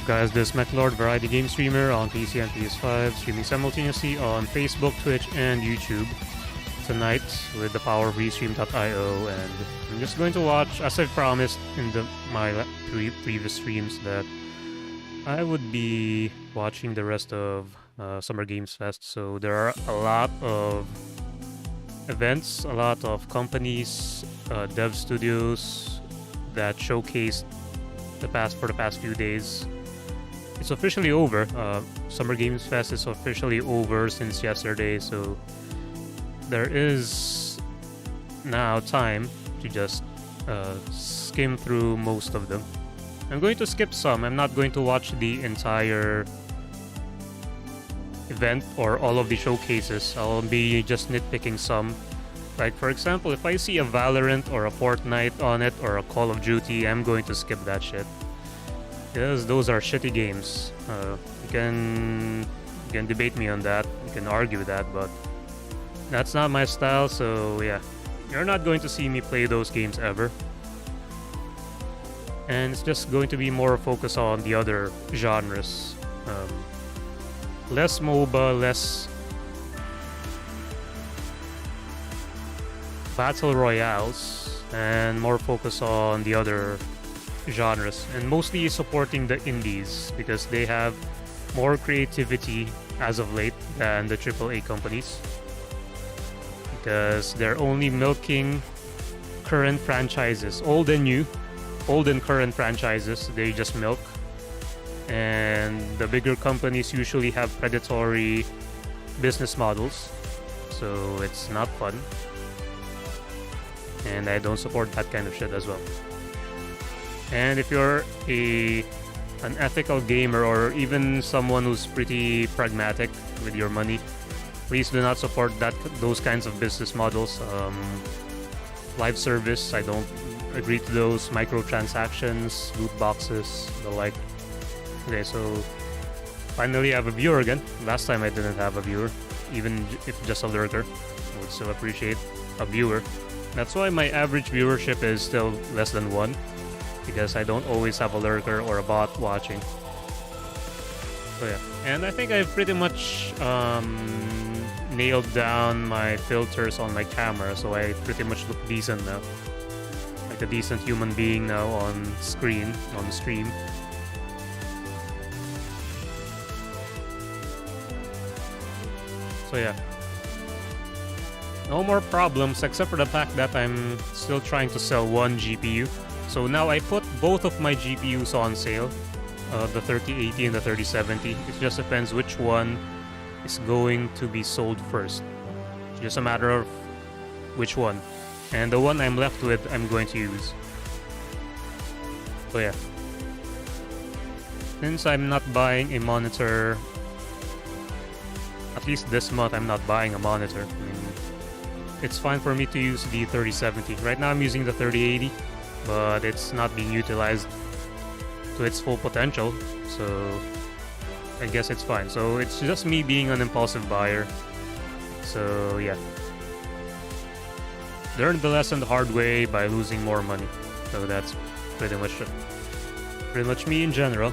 up, guys? This is McLord, variety game streamer on PC and PS5, streaming simultaneously on Facebook, Twitch, and YouTube tonight with the power of Restream.io, and I'm just going to watch, as I promised in my previous streams, that I would be watching the rest of Summer Games Fest. So there are a lot of events, a lot of companies, dev studios that showcased for the past few days. It's officially over. Summer Games Fest is officially over since yesterday, so there is now time to just skim through most of them. I'm going to skip some. I'm not going to watch the entire event or all of the showcases. I'll be just nitpicking some. Like, for example, if I see a Valorant or a Fortnite on it or a Call of Duty, I'm going to skip that shit. Because those are shitty games. You can debate me on that, you can argue that, but that's not my style, so yeah. You're not going to see me play those games ever. And it's just going to be more focused on the other genres. Less MOBA, less battle royales, and more focus on the other genres, and mostly supporting the indies because they have more creativity as of late than the AAA companies, because they're only milking current franchises, old and current franchises. They just milk, and the bigger companies usually have predatory business models, so it's not fun. And I don't support that kind of shit as well. And if you're an ethical gamer or even someone who's pretty pragmatic with your money, please do not support those kinds of business models. Live service, I don't agree to those. Microtransactions, loot boxes, the like. Okay, so finally I have a viewer again. Last time I didn't have a viewer, even if just a lurker. I would still appreciate a viewer. That's why my average viewership is still less than 1, because I don't always have a lurker or a bot watching. So yeah, and I think I've pretty much nailed down my filters on my camera, so I pretty much look decent now. Like a decent human being now on screen, on the stream. So yeah. No more problems, except for the fact that I'm still trying to sell one GPU. So now I put both of my GPUs on sale, the 3080 and the 3070. It just depends which one is going to be sold first. It's just a matter of which one. And the one I'm left with, I'm going to use. So yeah. Since I'm not buying a monitor, at least this month I'm not buying a monitor. I mean, it's fine for me to use the 3070. Right now I'm using the 3080, but it's not being utilized to its full potential, so I guess it's fine. So it's just me being an impulsive buyer. So yeah. Learned the lesson the hard way by losing more money. So that's pretty much me in general.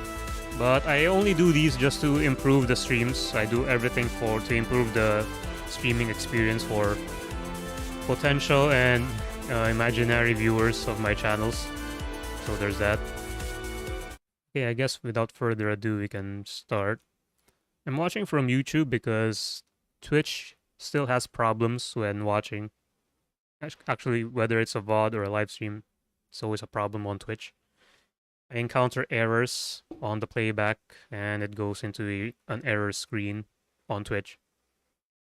But I only do these just to improve the streams. I do everything to improve the streaming experience for potential and imaginary viewers of my channels. So there's that. Okay, I guess without further ado, we can start. I'm watching from YouTube because Twitch still has problems when watching. Actually, whether it's a VOD or a live stream, it's always a problem on Twitch. I encounter errors on the playback, and it goes into an error screen on Twitch,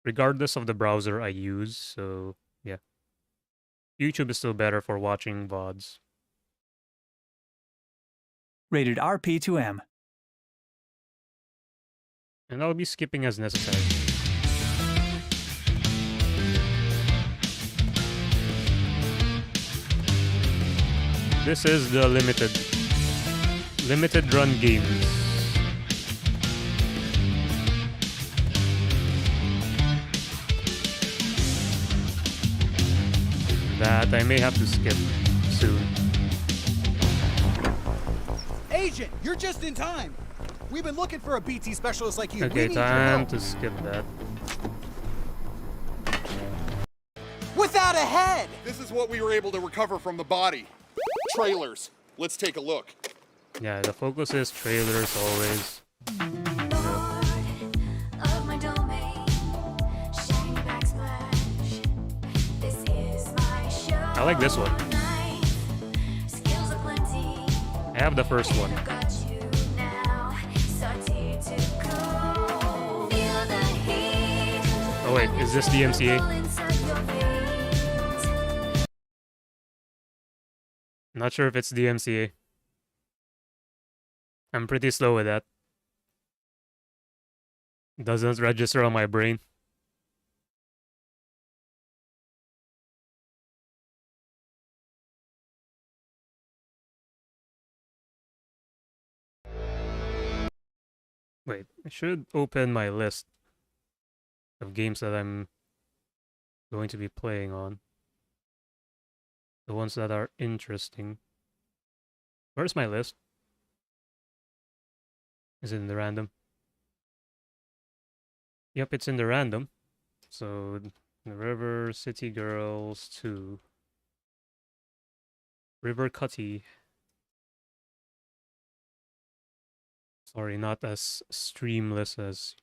regardless of the browser I use. So yeah, YouTube is still better for watching VODs. Rated RP2M. And I'll be skipping as necessary. This is the limited run games. That I may have to skip soon. Agent, you're just in time. We've been looking for a BT specialist like you. We Okay, need your time help. to skip that. Without a head! This is what we were able to recover from the body. Trailers. Let's take a look. Yeah, the focus is trailers always. I like this one. I have the first one. Oh wait, is this DMCA? Not sure if it's DMCA. I'm pretty slow with that. Doesn't register on my brain. Wait, I should open my list of games that I'm going to be playing on. The ones that are interesting. Where's my list? Is it in the random? Yep, it's in the random. So, the River City Girls 2. River Cutty. Sorry, not as streamless as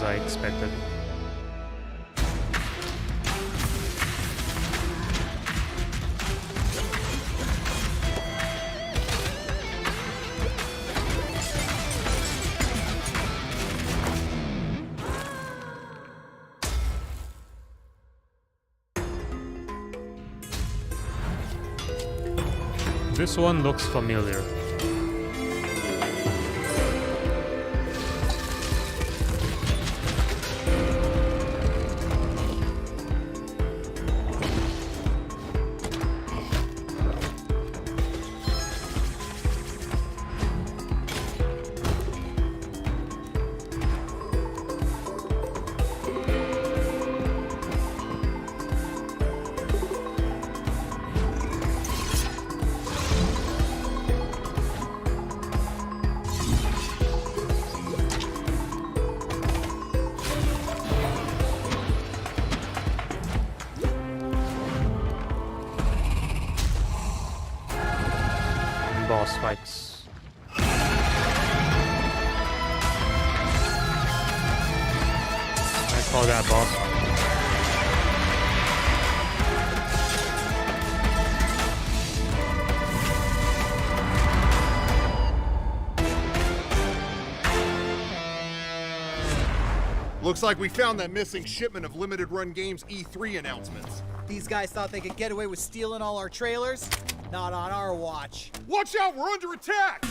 I expected. This one looks familiar. Boss fights. I call that boss. Looks like we found that missing shipment of limited run games E3 announcements. These guys thought they could get away with stealing all our trailers? Not on our watch. Watch out, we're under attack!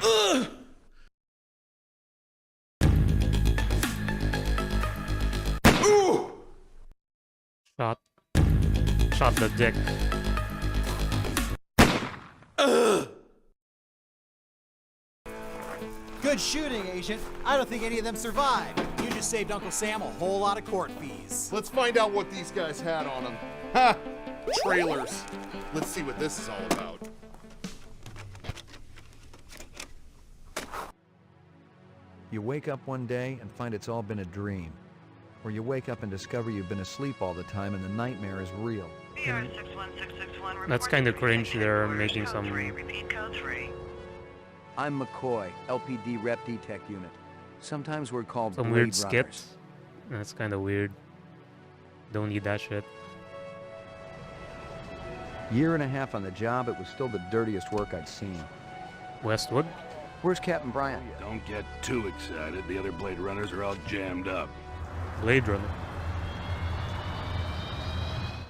Ugh! Ooh! Shot the dick. Good shooting, Agent. I don't think any of them survived. You just saved Uncle Sam a whole lot of court fees. Let's find out what these guys had on them. Ha! Trailers. Let's see what this is all about. You wake up one day and find it's all been a dream. Or you wake up and discover you've been asleep all the time and the nightmare is real. That's kind of cringe. They're making some. I'm McCoy, LPD Rep Detect Unit. Sometimes we're called Some Blade weird Runners. skits. That's kind of weird. Don't need that shit. Year and a half on the job, it was still the dirtiest work I'd seen. Westwood? Where's Captain Bryant? Don't get too excited. The other Blade Runners are all jammed up. Blade Runner.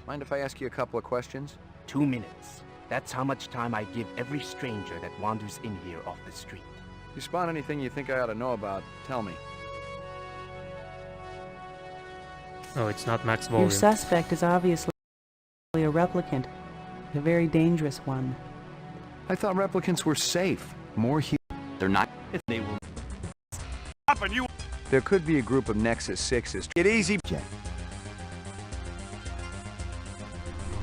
Mind if I ask you a couple of questions? 2 minutes. That's how much time I give every stranger that wanders in here off the street. If you spot anything you think I ought to know about, tell me. Oh, it's not max volume. Your suspect is obviously a replicant, a very dangerous one. I thought replicants were safe, more human. They're not. If they will. Up and you. There could be a group of Nexus 6s. Get easy, Jack.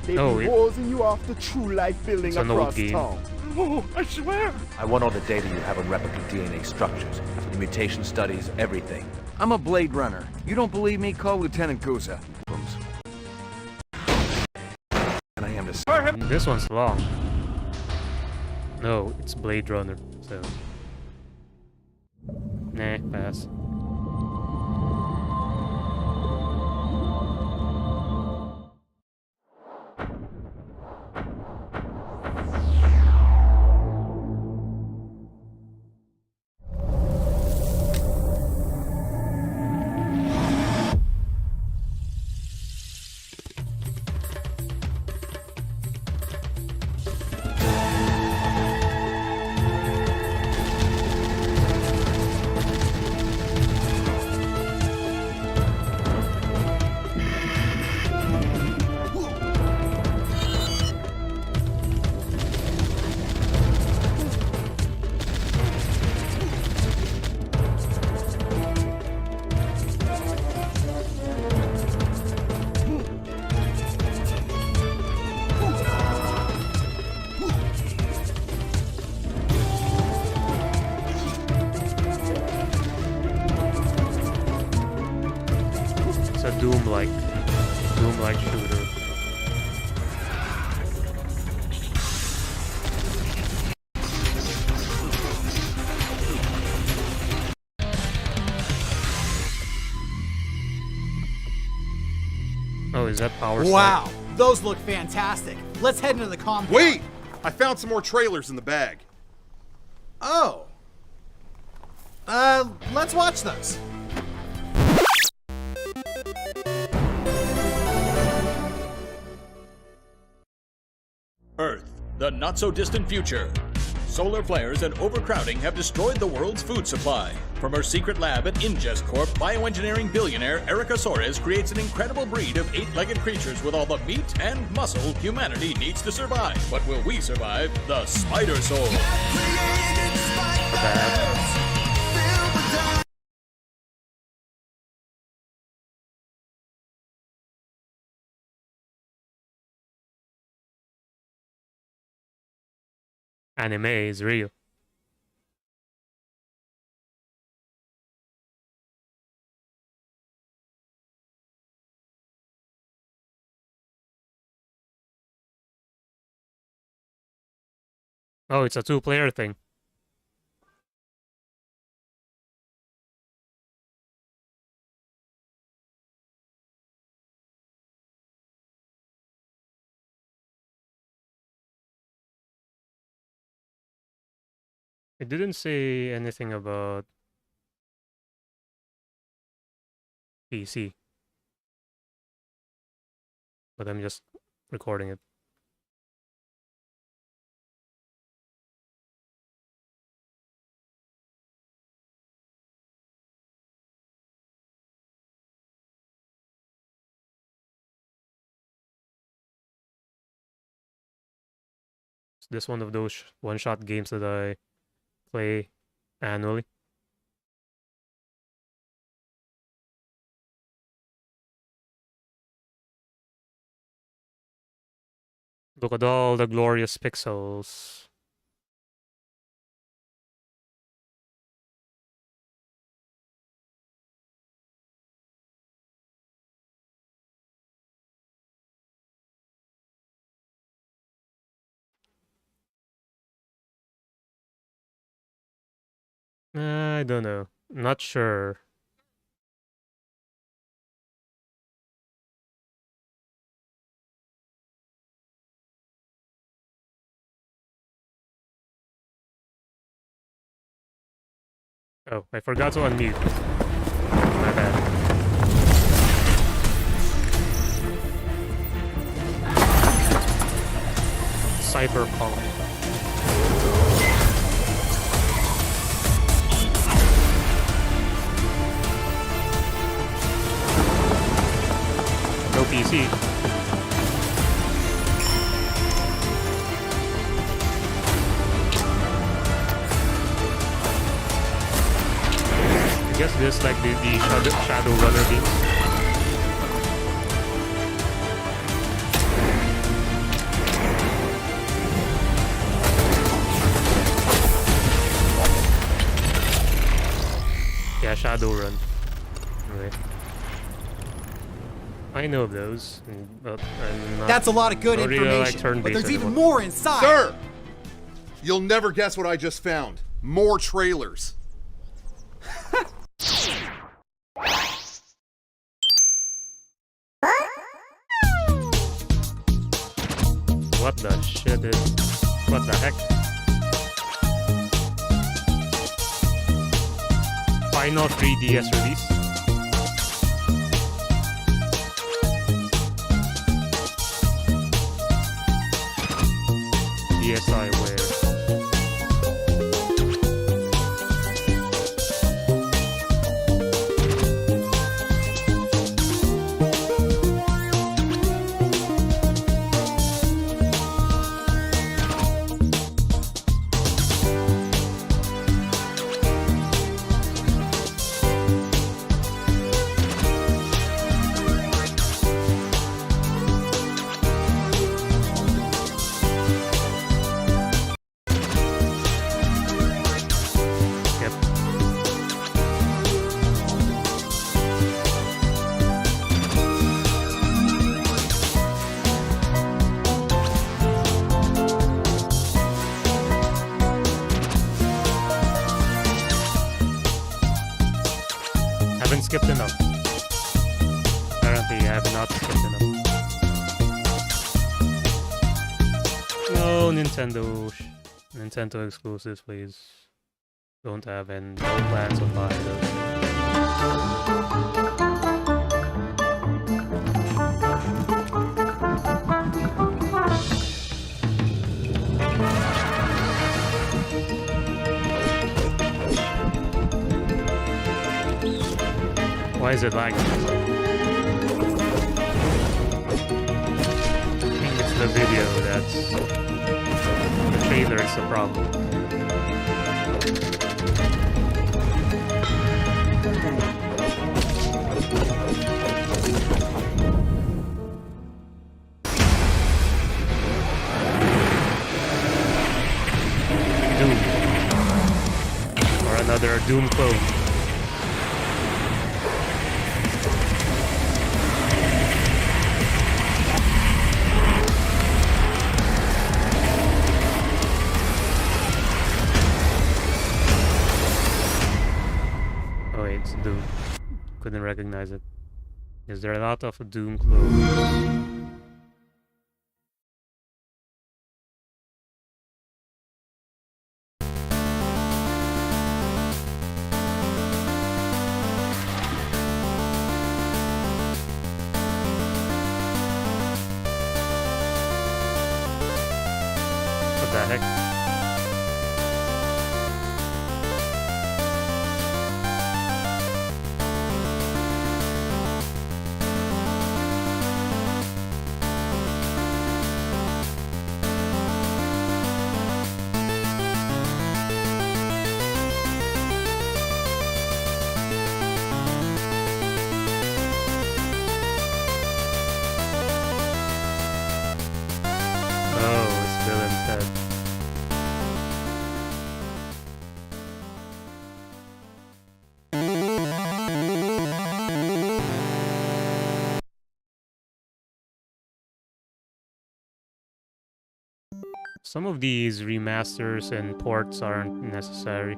They've Oh, been it- hosing you off the true life building It's an old across game. town. Oh, I swear! I want all the data you have on replicant DNA structures, the mutation studies, everything. I'm a Blade Runner. You don't believe me? Call Lieutenant Guza. And I am to... This one's long. No, it's Blade Runner, so... Nah, pass. It's a Doom-like shooter. Oh, is that power slide? Wow, those look fantastic. Let's head into the compound. Wait! I found some more trailers in the bag. Oh. Let's watch those. Earth, the not-so-distant future. Solar flares and overcrowding have destroyed the world's food supply. From her secret lab at Ingest Corp, bioengineering billionaire Erica Soares creates an incredible breed of 8-legged creatures with all the meat and muscle humanity needs to survive. But will we survive the Spider Soul? Anime is real. Oh, it's a two-player thing. It didn't say anything about PC, but I'm just recording it. Is this one of those one-shot games that I play annually? Look at all the glorious pixels. I don't know. Not sure. Oh, I forgot to unmute. My bad. Cyberpunk. No PC. I guess this like the shadow runner game. Yeah, Shadowrun. Right. I know of those, but I'm not. That's a lot of good don't information, really like turn-based but there's even anymore. more inside. Sir! You'll never guess what I just found. More trailers. What the shit is? What the heck? Final 3DS release. DSi Wear. Haven't skipped enough. Apparently, I have not skipped enough. No, Nintendo exclusives, please. Don't have and no plans of buying Why is it like this? I think it's the video that's... The trailer is the problem. Doom. Or another Doom clone. It's Doom. Couldn't recognize it. Is there a lot of Doom clones? What the heck? Some of these remasters and ports aren't necessary.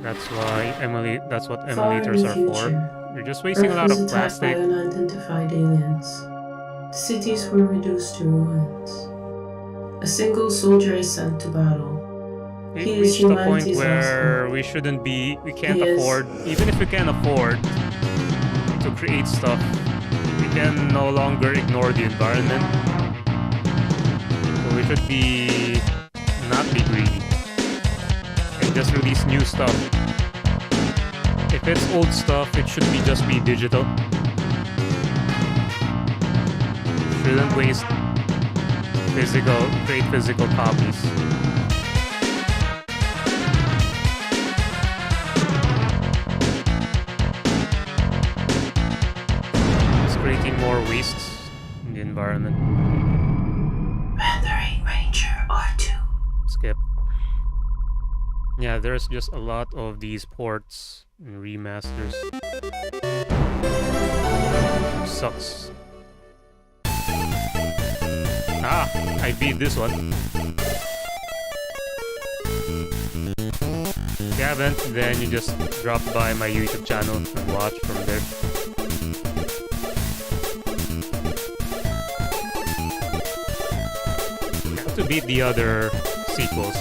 That's what emulators are for. You're just wasting a lot of plastic. By unidentified aliens. The cities were reduced to ruins. A single soldier is sent to battle. We've reached a point where we can't afford, even if we can afford to create stuff, we can no longer ignore the environment. So we should not be greedy and just release new stuff. If it's old stuff, it should just be digital. Shouldn't waste create physical copies. It's creating more wastes in the environment. Rendering Ranger R2. Skip. Yeah, there's just a lot of these ports and remasters. Sucks. Ah, I beat this one. If you haven't, then you just drop by my YouTube channel and watch from there. You have to beat the other sequels.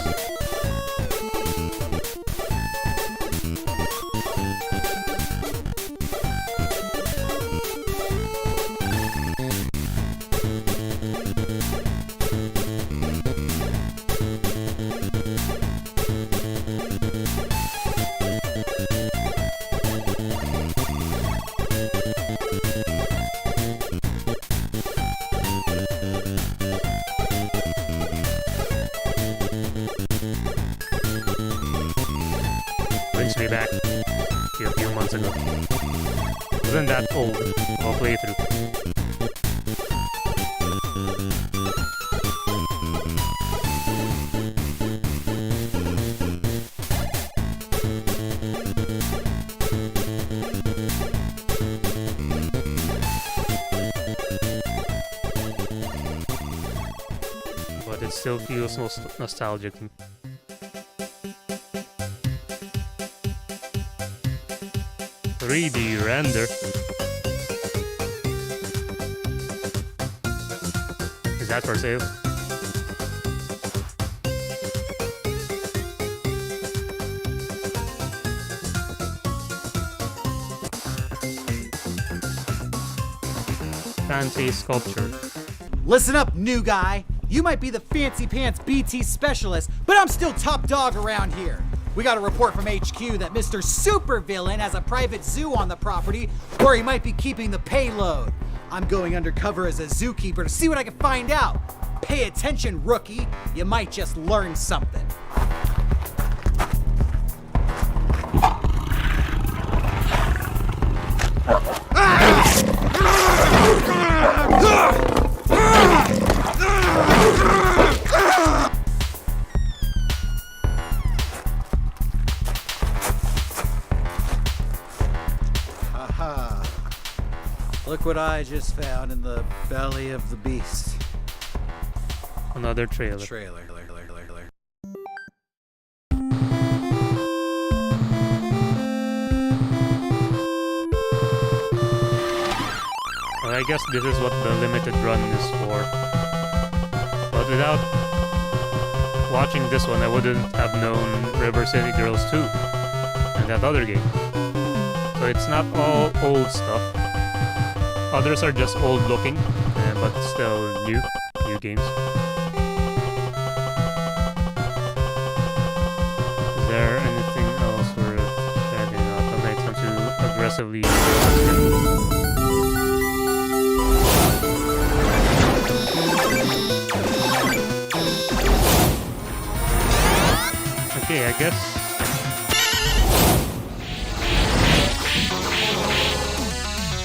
Brings me back to a few months ago. Wasn't that old of a playthrough. But it still feels nostalgic. 3D render. Is that for sale? Fancy sculpture. Listen up, new guy. You might be the fancy pants BT specialist, but I'm still top dog around here. We got a report from HQ that Mr. Supervillain has a private zoo on the property, or he might be keeping the payload. I'm going undercover as a zookeeper to see what I can find out. Pay attention, rookie. You might just learn something. Look what I just found in the belly of the beast. Another trailer. Well, I guess this is what the limited run is for. But without watching this one, I wouldn't have known River City Girls 2 and that other game. So it's not all old stuff. Others are just old looking, but still new games. Is there anything else worth checking out? I'll make time to aggressively. Okay, I guess.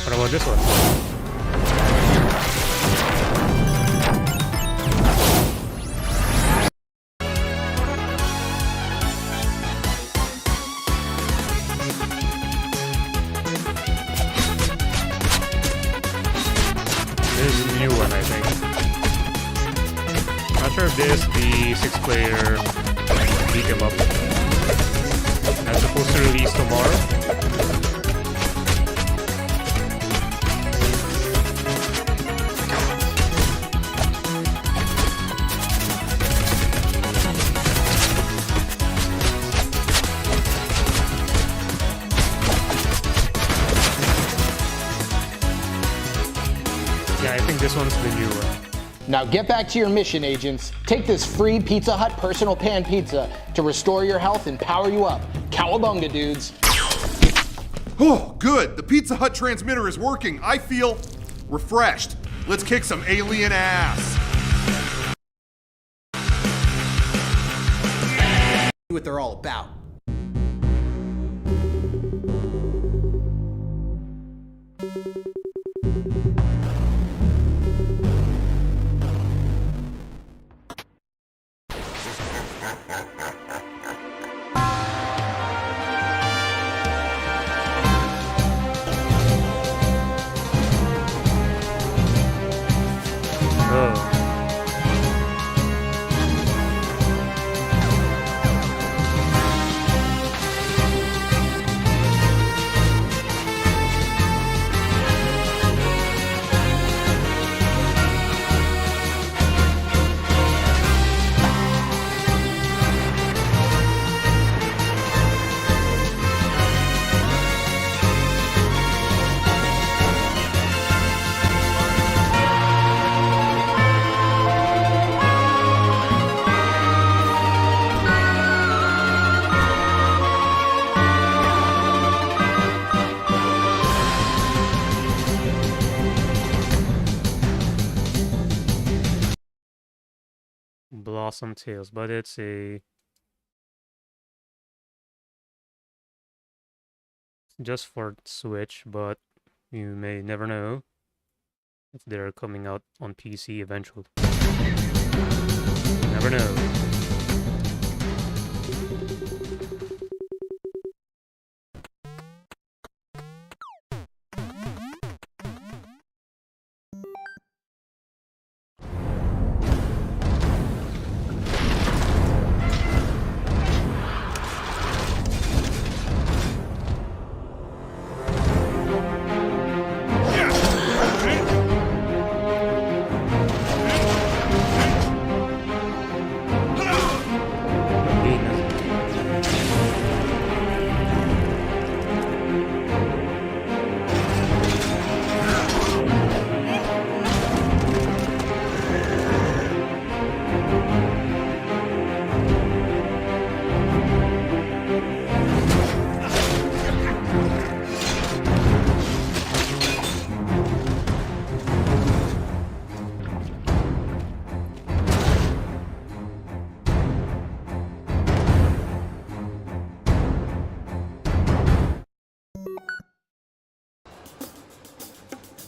What about this one? This is a new one, I think. Not sure if this is the 6-player beat 'em up. That's supposed to release tomorrow. Yeah, I think this one's the new one. Now get back to your mission, agents. Take this free Pizza Hut personal pan pizza to restore your health and power you up. Cowabunga, dudes. Oh, good. The Pizza Hut transmitter is working. I feel refreshed. Let's kick some alien ass. What they're all about. Awesome Tales, but it's just for Switch, but you may never know if they're coming out on PC eventually. Never know.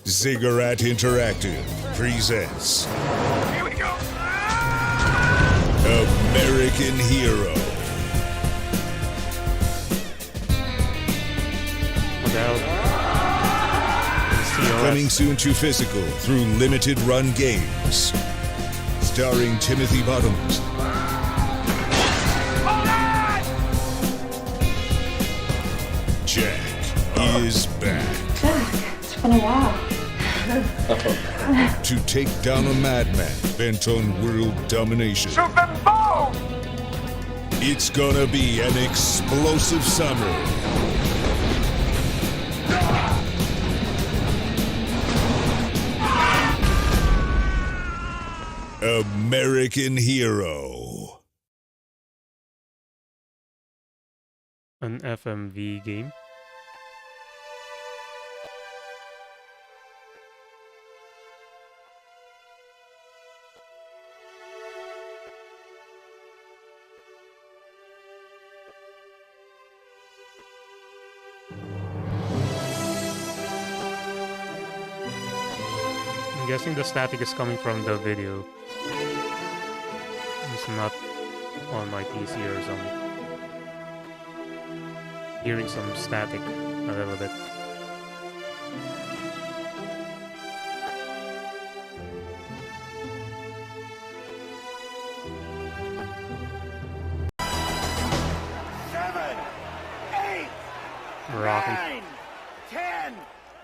Ziggurat Interactive presents Here we go! American Hero. Coming soon to physical through limited run games. Starring Timothy Bottoms. Jack is back. Jack, it's been a while. To take down a madman bent on world domination. Shoot them both! It's gonna be an explosive summer. American Hero. An FMV game. I'm guessing the static is coming from the video. It's not on my PC or something. Hearing some static a little bit. Rocking. 9, 10,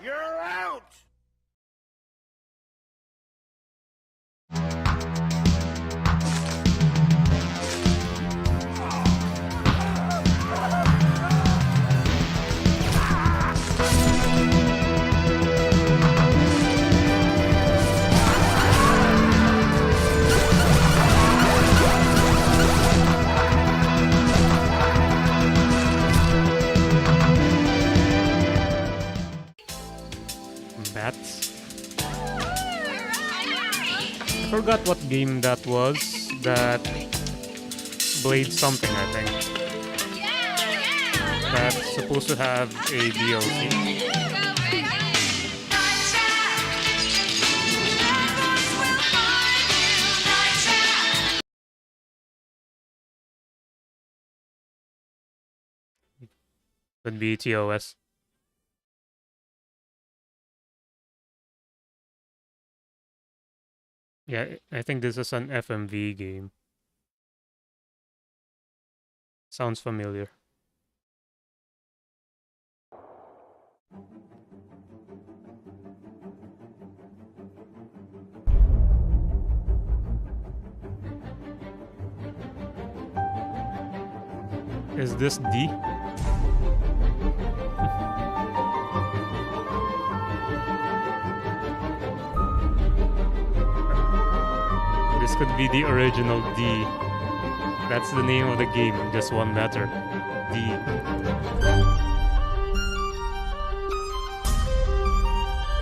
you're out! Bats. I forgot what game that was. That Blade something, I think. That's supposed to have a DLC. Could be TOS. Yeah, I think this is an FMV game. Sounds familiar. Is this D? This could be the original D. That's the name of the game, just one letter. D.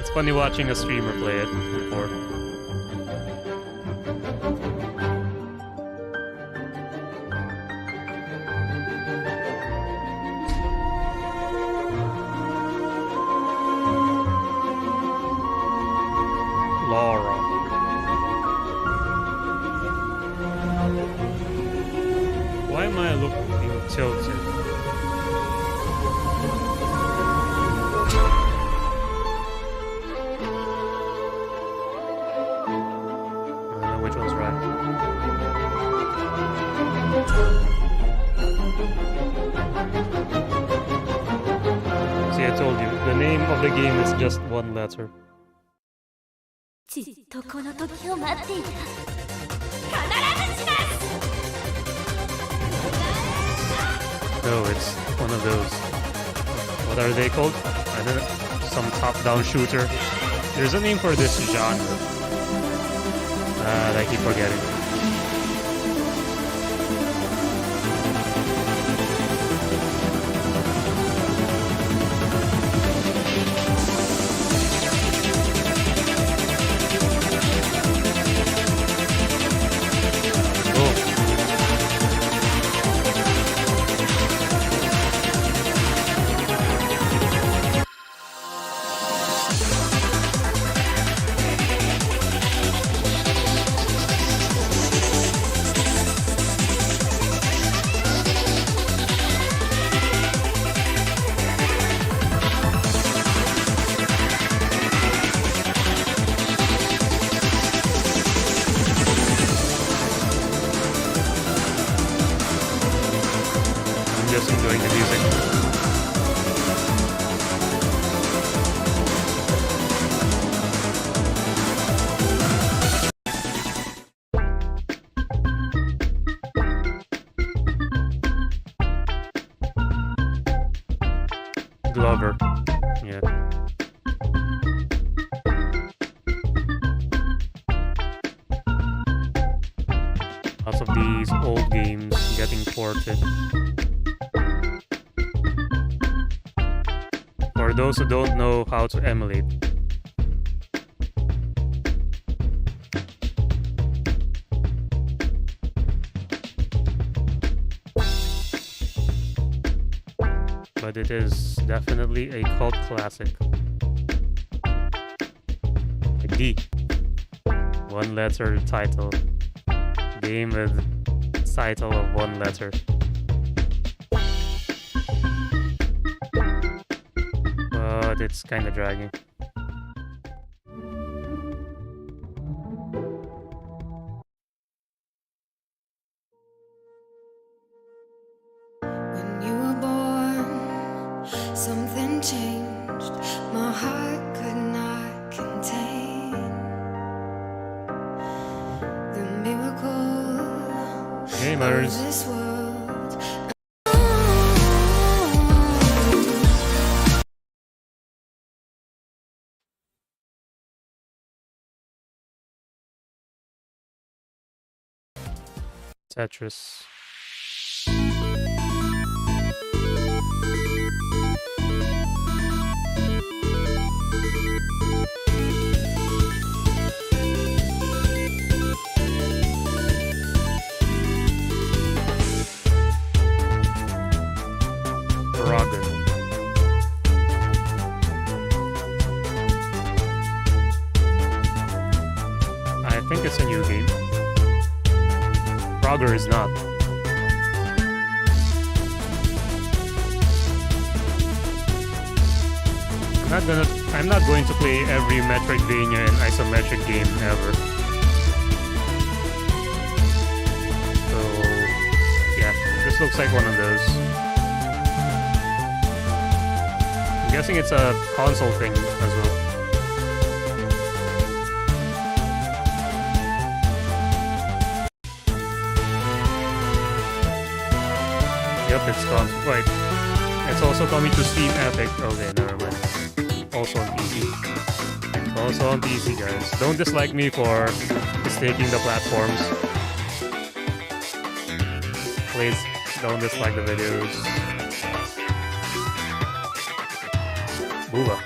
It's funny watching a streamer play it before. am I looking tilted? I don't know which one's right. See, I told you, the name of the game is just one letter. No, it's one of those. What are they called? I don't know. Some top-down shooter. There's a name for this genre. I keep forgetting. Just enjoying the music. Glover. Yeah. Lots of these old games getting ported. For those who don't know how to emulate. But it is definitely a cult classic. A D. One letter title. Game with title of one letter. But it's kind of dragging. When you were born, something changed. My heart could not contain the miracle Gamers. of this world. Tetris. Dragon. I think it's a new game. Frogger is not. I'm not going to play every Metroidvania and isometric game ever. So yeah, this looks like one of those. I'm guessing it's a console thing as well. Yep, it's console. Right. It's also coming to Steam Epic. Okay, never mind. Also on PC. Also on PC, guys. Don't dislike me for mistaking the platforms. Please don't dislike the videos. Booba.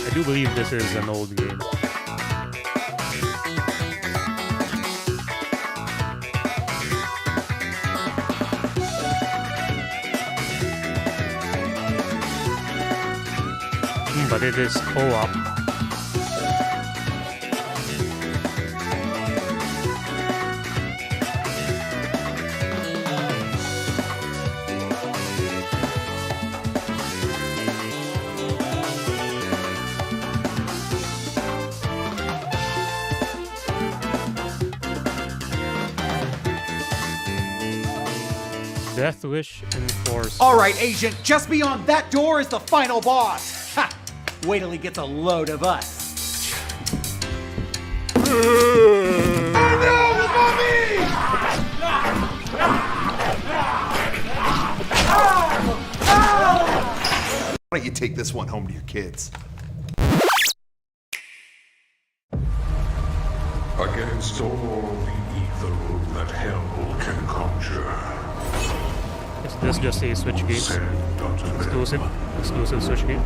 I do believe this is an old game. But it is co-op. Death Wish Enforcer. All right, Agent, just beyond that door is the final boss. Ha! Wait till he gets a load of us. Why don't you take this one home to your kids? Against all the evil that hell can conjure. Is this just a Switch game? Exclusive Switch game?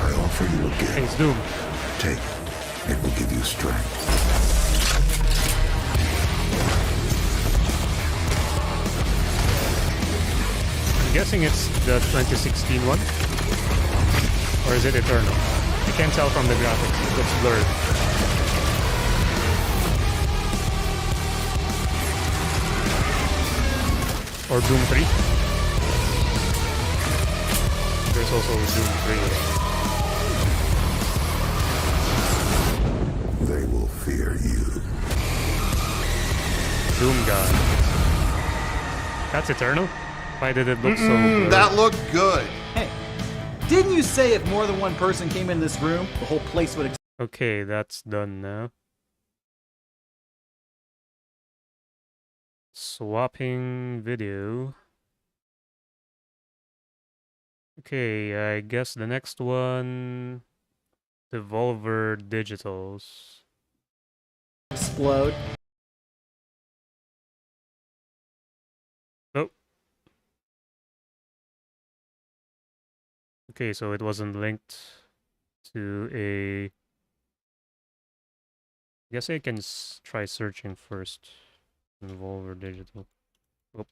I offer you a gift. Hey, it's Doom. Take it. It will give you strength. I'm guessing it's the 2016 one? Or is it Eternal? I can't tell from the graphics. It looks blurred. Or Doom 3. There's also Doom 3. They will fear you. Doom God. That's Eternal? Why did it look so blurred? That looked good. Hey, didn't you say if more than one person came in this room, the whole place would... Okay, that's done now. Swapping video. Okay, I guess the next one... Devolver Digitals. Explode. Oh. Okay, so it wasn't linked to a... I guess I can try searching first. Devolver Digital. Oh.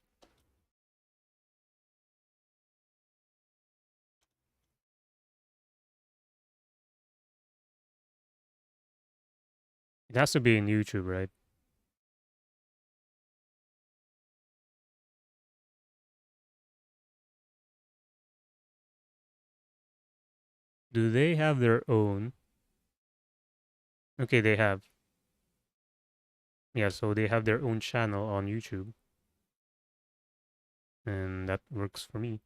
It has to be in YouTube, right? Do they have their own? Okay, they have. Yeah, so they have their own channel on YouTube. And that works for me.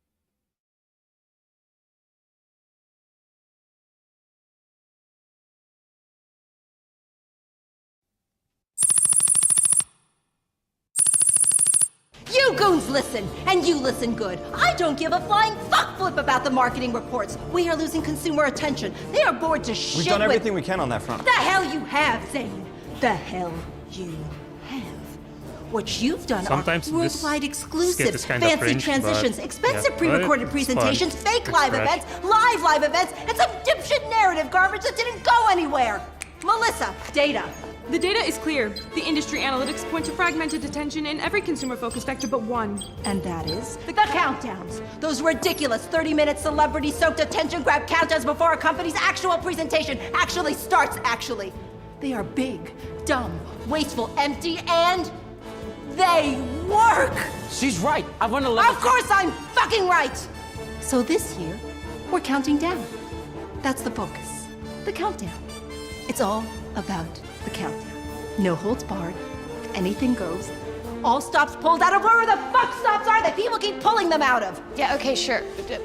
You goons listen, and you listen good. I don't give a flying fuck flip about the marketing reports. We are losing consumer attention. They are bored to shit We've done everything we can on that front. The hell you have, Zane. The hell you have. What you've done Sometimes are worldwide exclusive, is kinda fancy cringe, transitions, but expensive yeah. pre-recorded But it's presentations, fun. fake It's live fresh. events, live events, and some dipshit narrative garbage that didn't go anywhere. Melissa, data. The data is clear. The industry analytics point to fragmented attention in every consumer-focused vector but one. And that is? The countdowns. Those ridiculous 30-minute celebrity-soaked attention-grab countdowns before a company's actual presentation actually starts, They are big, dumb, wasteful, empty, and they work! She's right. I've run a level. Of course I'm fucking right! So this year, we're counting down. That's the focus. The countdown. It's all about the countdown. No holds barred. Anything goes. All stops pulled out of wherever the fuck stops are that people keep pulling them out of. Yeah, okay, sure.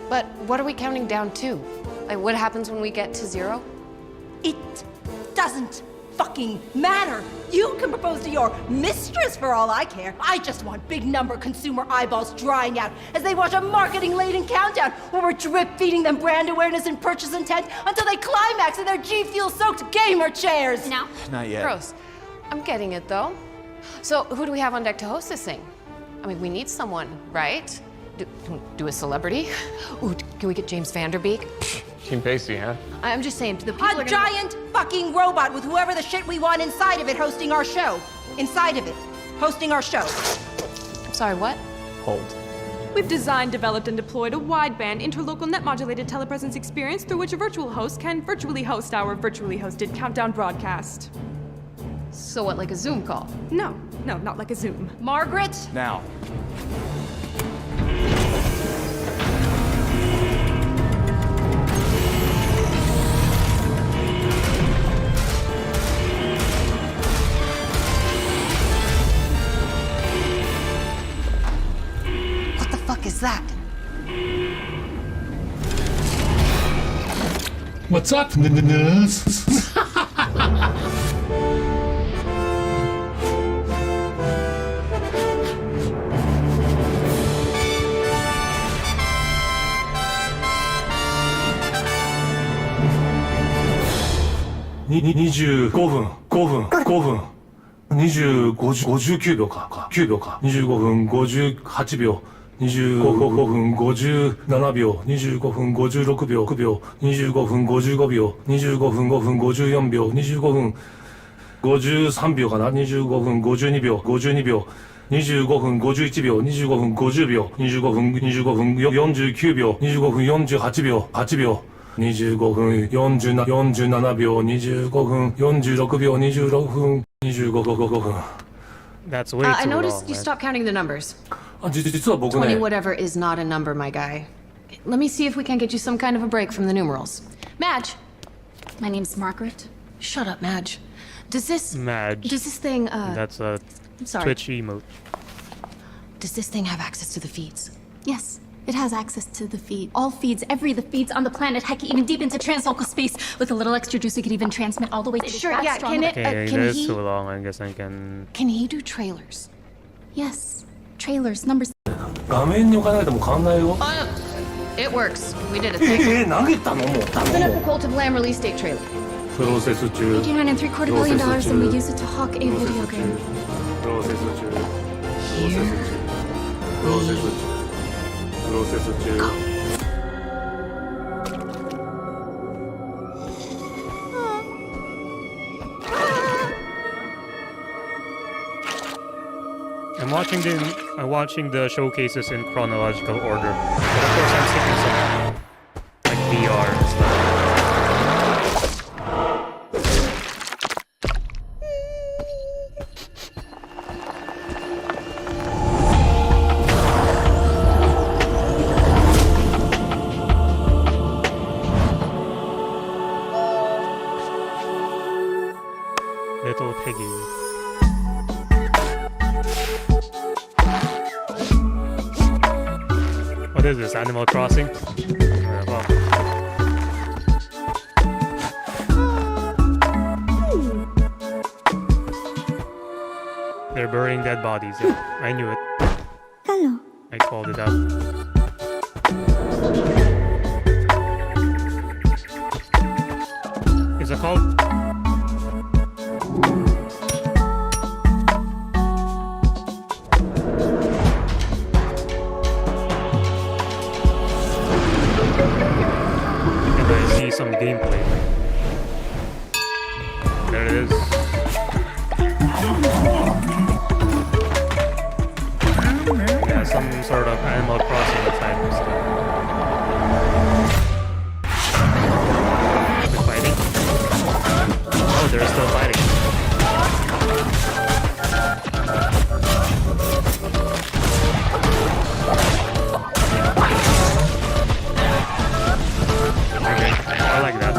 But what are we counting down to? Like, what happens when we get to 0? It doesn't fucking matter. You can propose to your mistress for all I care. I just want big number consumer eyeballs drying out as they watch a marketing-laden countdown where we're drip-feeding them brand awareness and purchase intent until they climax in their G-Fuel-soaked gamer chairs. No. Not yet. Gross. I'm getting it, though. So, who do we have on deck to host this thing? I mean, we need someone, right? Do a celebrity? Ooh, can we get James Vanderbeek? Team Pacey, huh? I'm just saying, the people A giant fucking robot with whoever the shit we want inside of it hosting our show. Inside of it. Hosting our show. I'm sorry, what? Hold. We've designed, developed, and deployed a wideband interlocal net-modulated telepresence experience through which a virtual host can virtually host our virtually hosted countdown broadcast. So what, like a Zoom call? No, not like a Zoom. Margaret? Now. What's up? $25分、59秒か、9秒か、25分58秒、25分57秒、25分56秒、9秒、25分55秒、25分5分54秒、25分53秒かな、25分52秒、25分51秒、25分50秒、25分49秒、25分48秒、8秒。25分47秒、25分46秒、26分25分。That's way too I long. noticed you stopped counting the numbers. 実は僕ね。 20 whatever is not a number, my guy. Let me see if we can get you some kind of a break from the numerals. Madge. My name's Margaret. Shut up, Madge. Does this thing, That's a I'm sorry. Twitch emote. Does this thing have access to the feeds? Yes, it has access to the feed. All feeds, the feeds on the planet. Heck, even deep into translocal space. With a little extra juice, it could even transmit all the way to Sure, yeah, can it, Okay, can this he... is too long. I guess I can... Can he do trailers? Yes, trailers, numbers. 画面に置かないともう変わんないよ。 It works. We did a thing. 投げたのもう。 Open up a Cult of Lamb release date trailer. プロセス中。 $89.75 billion, and we use it to hawk a video game. プロセス中。プロセス中。プロセス中。 I'm watching the showcases in chronological order. But of course I'm skipping some like VR and stuff. Little piggy. What is this, Animal Crossing? Well. They're burying dead bodies. Yeah, I knew it. Hello. I called it out. Is it called? Some gameplay. There it is. Yeah, some sort of Animal Crossing type of stuff. They're fighting? Oh, they're still fighting. I like that.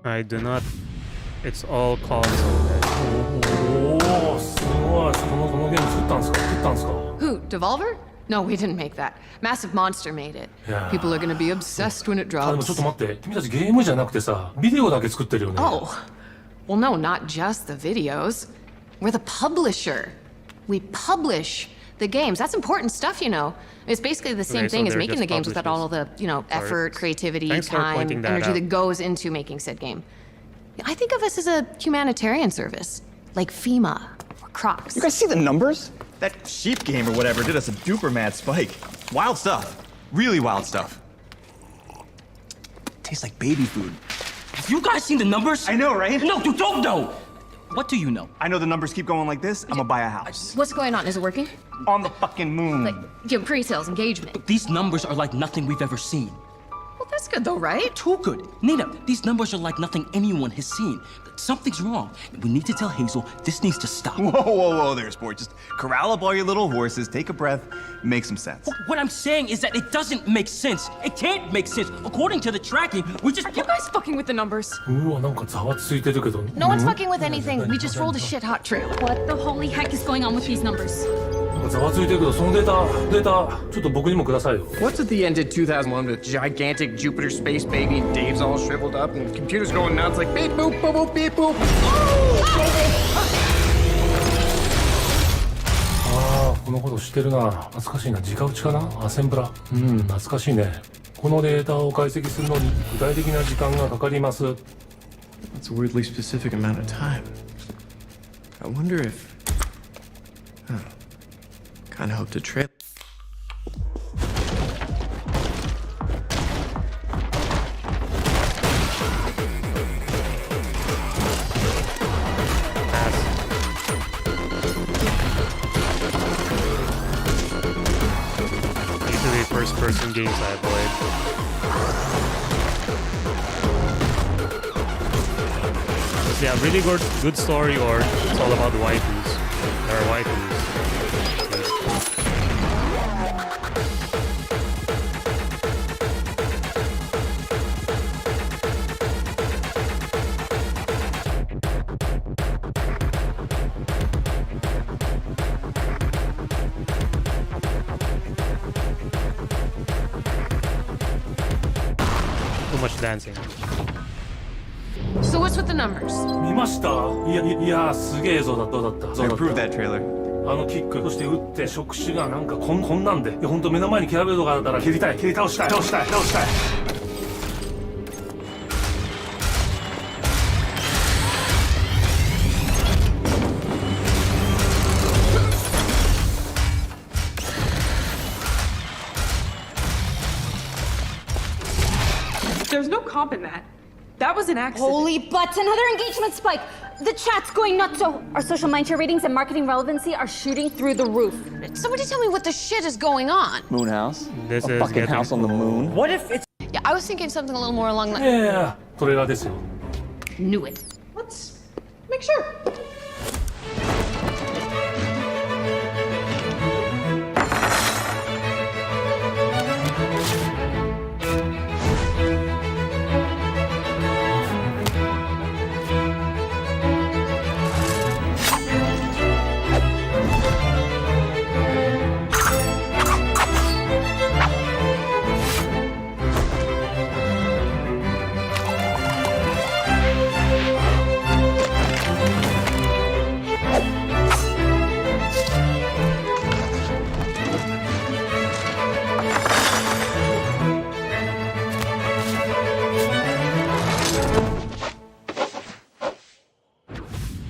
I do not. It's all console. Who, Devolver? No, we didn't make that. Massive Monster made it. Yeah. People are gonna be obsessed when it でも drops. ちょっと待って、君たちゲームじゃなくてさ、ビデオだけ作ってるよね。 Oh. Well, no, not just the videos. We're the publisher. We publish the games. That's important stuff, you know. It's basically the same Okay, so thing as they're making just the games without all of the, you know, effort, creativity, Thanks for time, pointing that energy out. that goes into making said game. I think of us as a humanitarian service, like FEMA or Crocs. You guys see the numbers? That sheep game or whatever did us a duper mad spike. Wild stuff. Really wild stuff. Tastes like baby food. Have you guys seen the numbers? I know, right? No, you don't know. What do you know? I know the numbers keep going like this, I'm gonna buy a house. What's going on? Is it working? On the fucking moon. Like, you know, pre-sales, engagement. These numbers are like nothing we've ever seen. Well, That's good though, right? Too good. Nina, these numbers are like nothing anyone has seen. Something's wrong. We need to tell Hazel this needs to stop. Whoa there, sport. Just corral up all your little horses, take a breath, make some sense. What I'm saying is that it doesn't make sense. It can't make sense. According to the tracking, we just... Are you guys fucking with the numbers? うわ、なんかざわついてるけど。 No one's fucking with anything. We just rolled a shit hot trailer. What the holy heck is going on with these numbers? なんかざわついてるけど、そのデータ、ちょっと僕にもくださいよ。 What's at the end of 2001 with gigantic Jupiter space baby and Dave's all shriveled up and computers going nuts like beep boop boop boop beep boop. ああ、このこと知ってるな。懐かしいな。直打ちかな。アセンブラ。懐かしいね。このデータを解析するのに具体的な時間がかかります。 That's a weirdly specific amount of time. I wonder if... Kinda hope to trip. Usually first-person games I avoid. Yeah, really good story, or it's all about waifus. There are waifus. Too much dancing. So what's with the numbers? 見ました？いや、すげえ映像だった。 So improve that trailer. あのキックとして打って触手がなんかこんなんで、いや本当目の前にキャラベルトがあったら蹴り倒したい。There's no comp in that. That was an accident. Holy butts, another engagement spike! The chat's going nuts, so our social mindshare ratings and marketing relevancy are shooting through the roof. Somebody tell me what the shit is going on. Moon house? This a is fucking getting house on the moon? What if it's... Yeah, I was thinking something a little more along the... いや、トレーラーですよ。 Knew it. Let's make sure.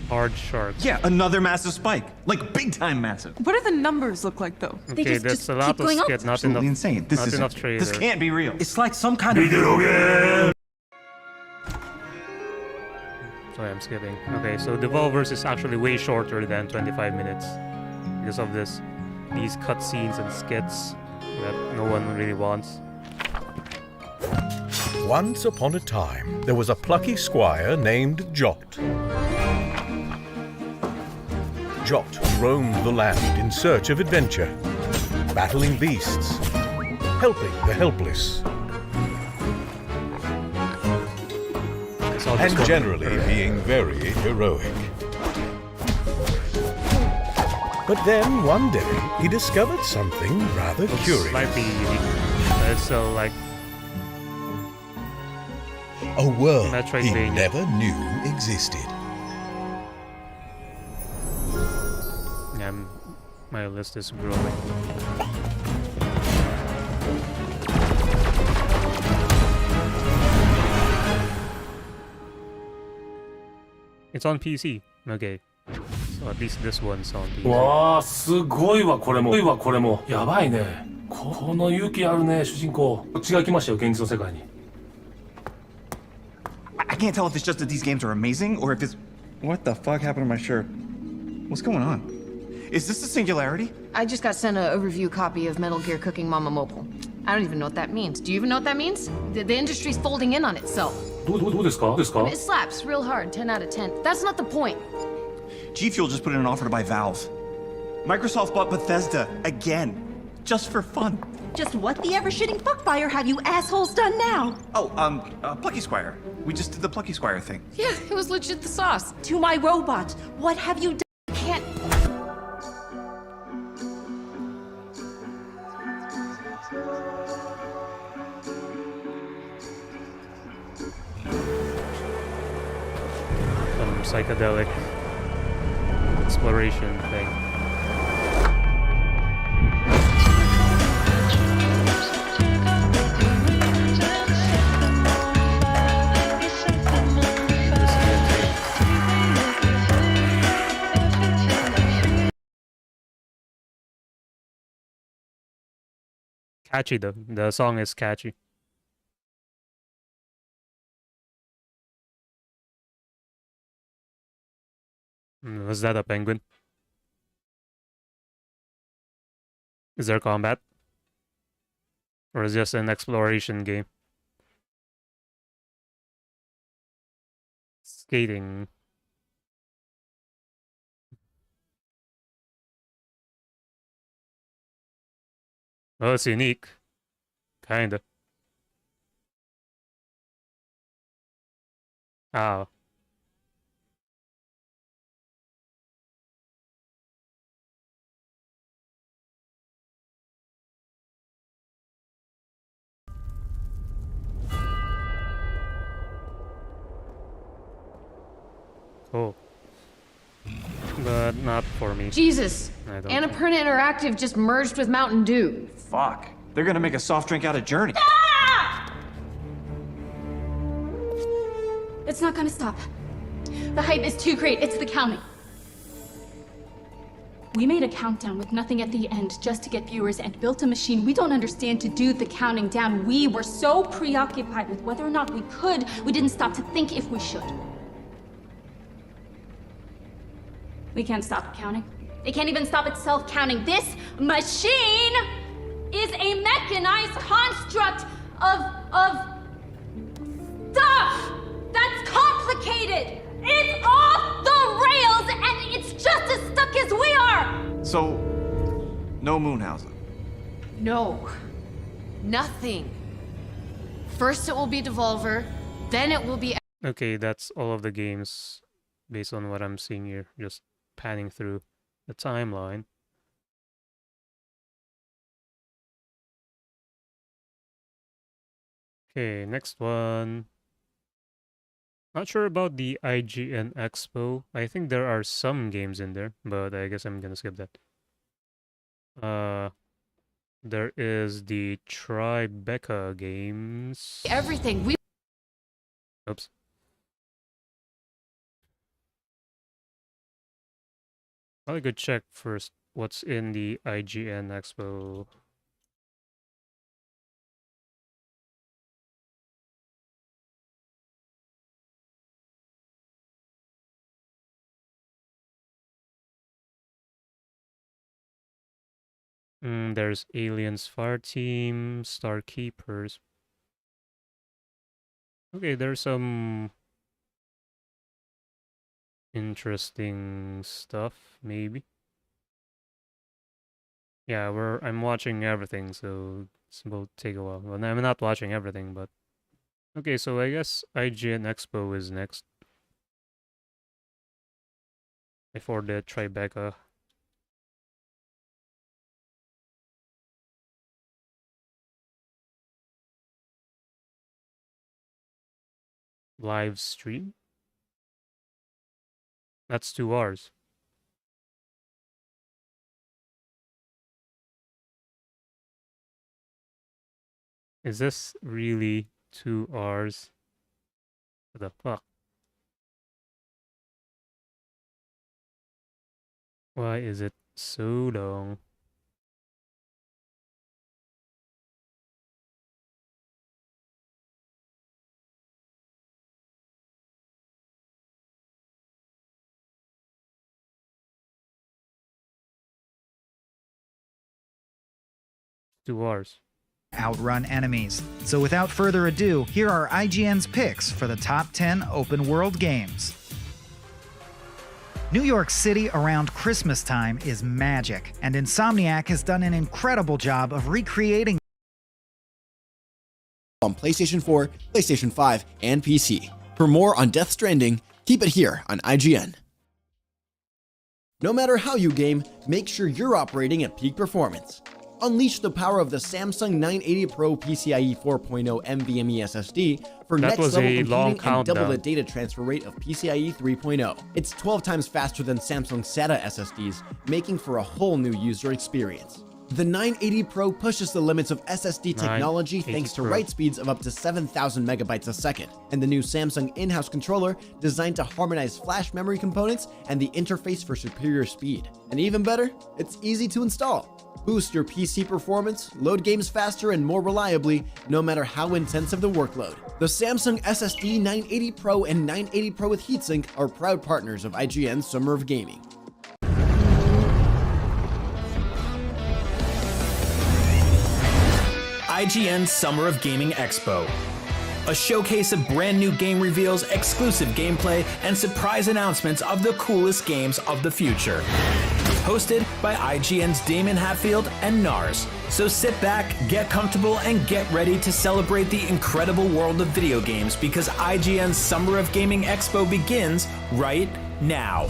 Hard sharks. Yeah, another massive spike. Like big time massive. What do the numbers look like, though? Okay, that's a lot of skit, not Absolutely enough. insane. Not enough trailer. This can't be real. It's like some kind of... Video game! Sorry, I'm skipping. Okay, so Devolver's is actually way shorter than 25 minutes because of these cutscenes and skits that no one really wants. Once upon a time, there was a plucky squire named Jot. Jot roamed the land in search of adventure, battling beasts, helping the helpless, and generally being very heroic. But then, one day, he discovered something rather curious. Slightly unique, but it's still like a world he Metroidvania. never knew existed. Yeah, my list is growing. It's on PC. Okay. So at least this one's on PC. わあ、すごいわこれも。やばいね。この勇気あるね、主人公。こっちが来ましたよ、現実の世界に。I can't tell if it's just that these games are amazing or if it's... What the fuck happened to my shirt? What's going on? Is this a singularity? I just got sent a review copy of Metal Gear Cooking Mama Mobile. I don't even know what that means. Do you even know what that means? The industry's folding in on itself. どうですか？ It slaps real hard, 10 out of 10. That's not the point. G Fuel just put in an offer to buy Valve. Microsoft bought Bethesda again, just for fun. Just what the ever-shitting fuckfire have you assholes done now? Oh, Plucky Squire. We just did the Plucky Squire thing. Yeah, it was legit the sauce. To my robot, what have you done? Can't. Some psychedelic exploration thing. Catchy though. The song is catchy. Was that a penguin? Is there combat? Or is it just an exploration game? Skating. Oh, it's unique. Kinda. Oh. Cool. But not for me. Jesus. I don't Annapurna Interactive just merged with Mountain Dew. Fuck. They're gonna make a soft drink out of Journey. It's not gonna stop. The hype is too great. It's the counting. We made a countdown with nothing at the end just to get viewers and built a machine we don't understand to do the counting down. We were so preoccupied with whether or not we could, we didn't stop to think if we should. We can't stop counting. It can't even stop itself counting. This machine is a mechanized construct of stuff that's complicated. It's off the rails and it's just as stuck as we are. So, no Moonhausen. No. Nothing. First it will be Devolver, then it will be... Okay, that's all of the games based on what I'm seeing here. Just panning through the timeline. Okay, next one. Not sure about the IGN Expo. I think there are some games in there, but I guess I'm gonna skip that. There is the Tribeca games. Everything. We... Oops. I'll go check first what's in the IGN Expo. There's Aliens Fireteam, Star Keepers. Okay, there's some interesting stuff, maybe. Yeah, I'm watching everything, so it's will take a while. Well, I'm not watching everything, but okay, so I guess IGN Expo is next. Before the Tribeca. Live stream? That's 2 hours. Is this really 2 hours? What the fuck? Why is it so long? Two hours. outrun enemies. So without further ado, here are IGN's picks for the top 10 open world games. New York City around Christmas time is magic, and Insomniac has done an incredible job of recreating on PlayStation 4, PlayStation 5, and PC. For more on Death Stranding, keep it here on IGN. No matter how you game, make sure you're operating at peak performance. Unleash the power of the Samsung 980 Pro PCIe 4.0 NVMe SSD for next-level computing and double the data transfer rate of PCIe 3.0. It's 12 times faster than Samsung SATA SSDs, making for a whole new user experience. The 980 Pro pushes the limits of SSD technology thanks to write speeds of up to 7,000 megabytes a second, and the new Samsung in-house controller designed to harmonize flash memory components and the interface for superior speed. And even better, it's easy to install. Boost your PC performance, load games faster and more reliably, no matter how intensive the workload. The Samsung SSD 980 Pro and 980 Pro with heatsink are proud partners of IGN's Summer of Gaming. IGN's Summer of Gaming Expo. A showcase of brand new game reveals, exclusive gameplay, and surprise announcements of the coolest games of the future. Hosted by IGN's Damon Hatfield and Nars. So sit back, get comfortable, and get ready to celebrate the incredible world of video games because IGN's Summer of Gaming Expo begins right now.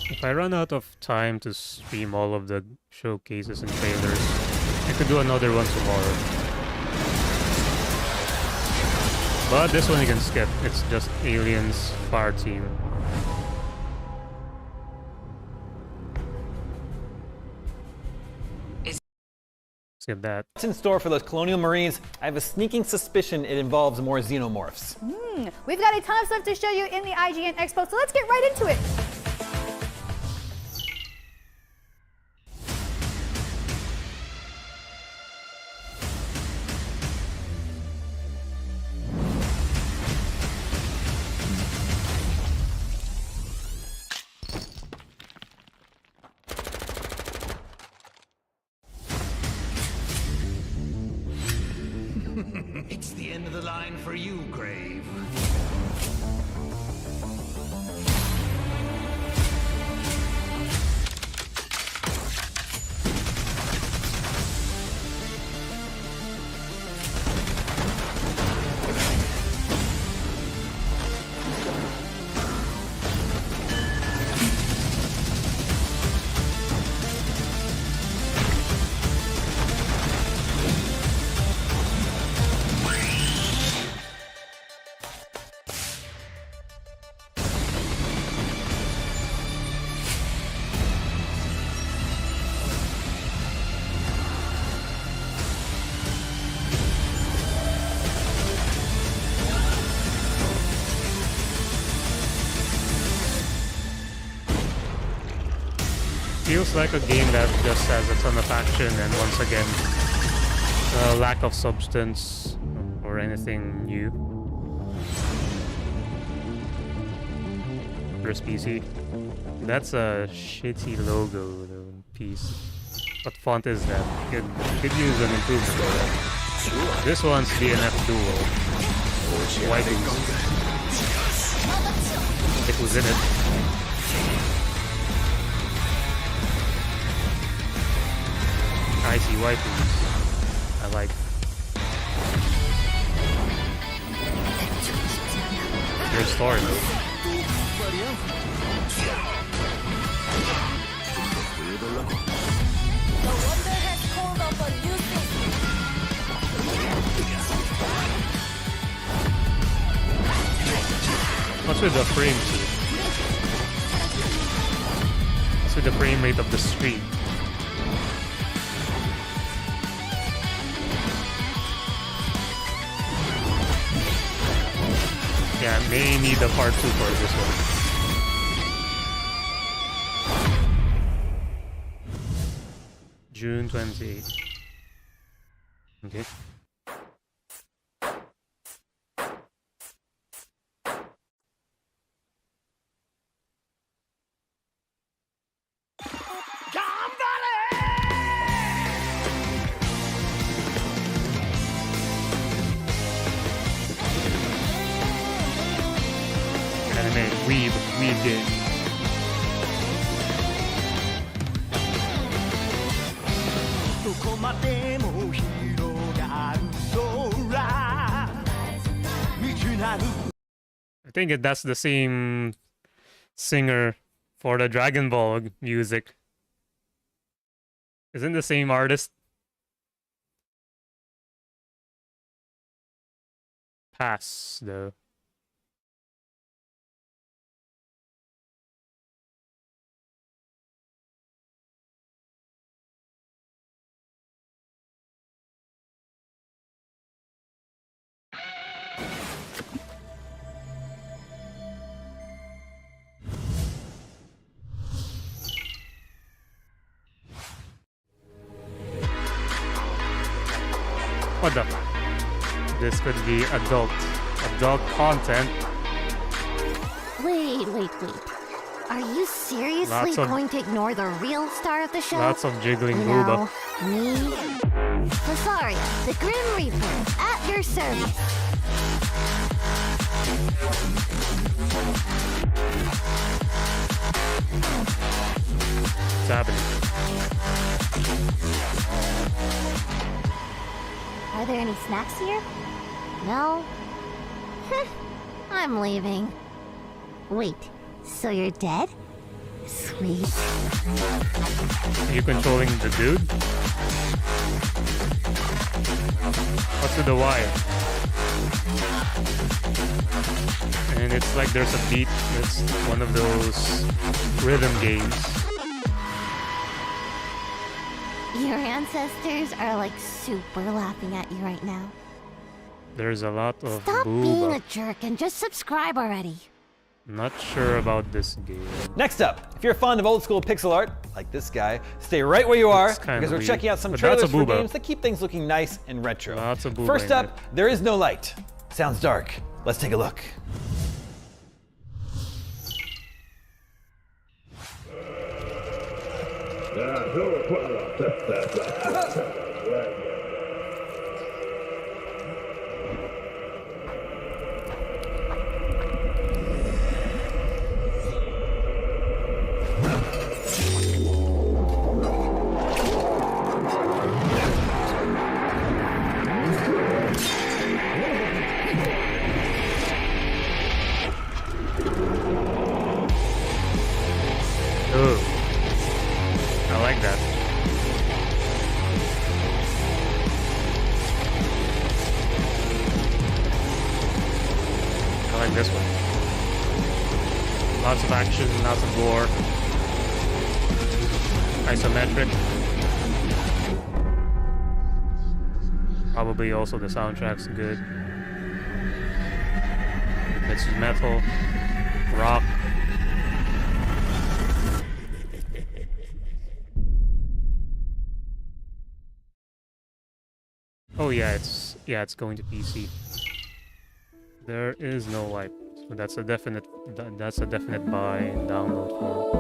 If I run out of time to stream all of the showcases and trailers, I could do another one tomorrow. But this one you can skip. It's just Aliens Fire Team. Skip that. What's in store for those Colonial Marines? I have a sneaking suspicion it involves more xenomorphs. We've got a ton of stuff to show you in the IGN Expo, so let's get right into it. It's the end of the line for you, Grave. Feels like a game that just has a ton of action and once again, lack of substance or anything new. First PC. That's a shitty logo piece. What font is that? Could use an improvement for that. This one's DNF Duel. White it was in it. Icy waifus. I like. Great story though. What's with the frame too? What's with the frame rate of the stream? Yeah, I may need a part 2 for this one. June 28th. Okay. anime, weeb game. I think that's the same singer for the Dragon Ball music. Isn't the same artist? Pass, though. What the? This could be adult content. Wait. Are you seriously going to ignore the real star of the show? Lots of jiggling you booba. know, me? Cesaria, the Grim Reaper, at your service. What's happening? Are there any snacks here? No? I'm leaving. Wait, so you're dead? Sweet. Are you controlling the dude? What's with the wire? And it's like there's a beat. It's one of those rhythm games. Your ancestors are like super laughing at you right now. There's a lot of Stop being booba. a jerk and just subscribe already. Not sure about this game. Next up, if you're fond of old school pixel art, like this guy, stay right where you are It's kinda because we're weird. checking out some But that's trailers a for booba. games that keep things looking nice and retro. Lots of booba First in up, There Is No Light. Sounds dark. Let's take a look. Ooh. I like that. I like this one. Lots of action, lots of gore. Isometric. Probably also the soundtrack's good. It's metal, rock. Oh yeah, it's going to PC. There is no wipe, so that's a definite buy and download for.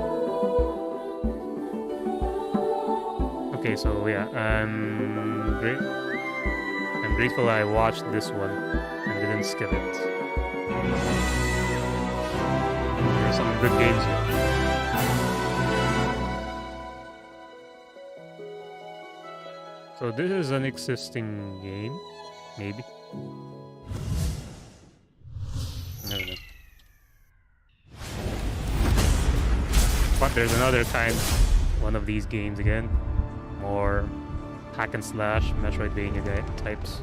Okay, so yeah, I'm grateful I watched this one and didn't skip it. There are some good games here. So this is an existing game, maybe. Never know. But there's another kind, one of these games again. More hack and slash, Metroidvania types.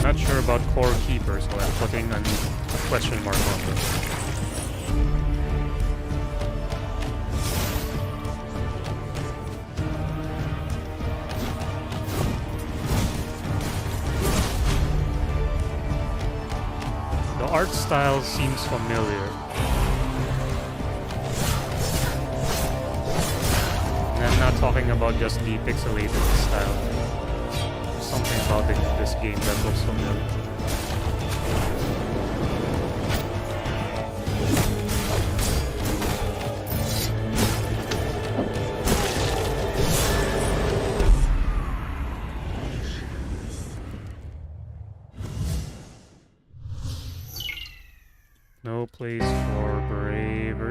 Not sure about core keepers, so I'm putting a question mark on them. The art style seems familiar. And I'm not talking about just the pixelated style. Something about this game that looks familiar.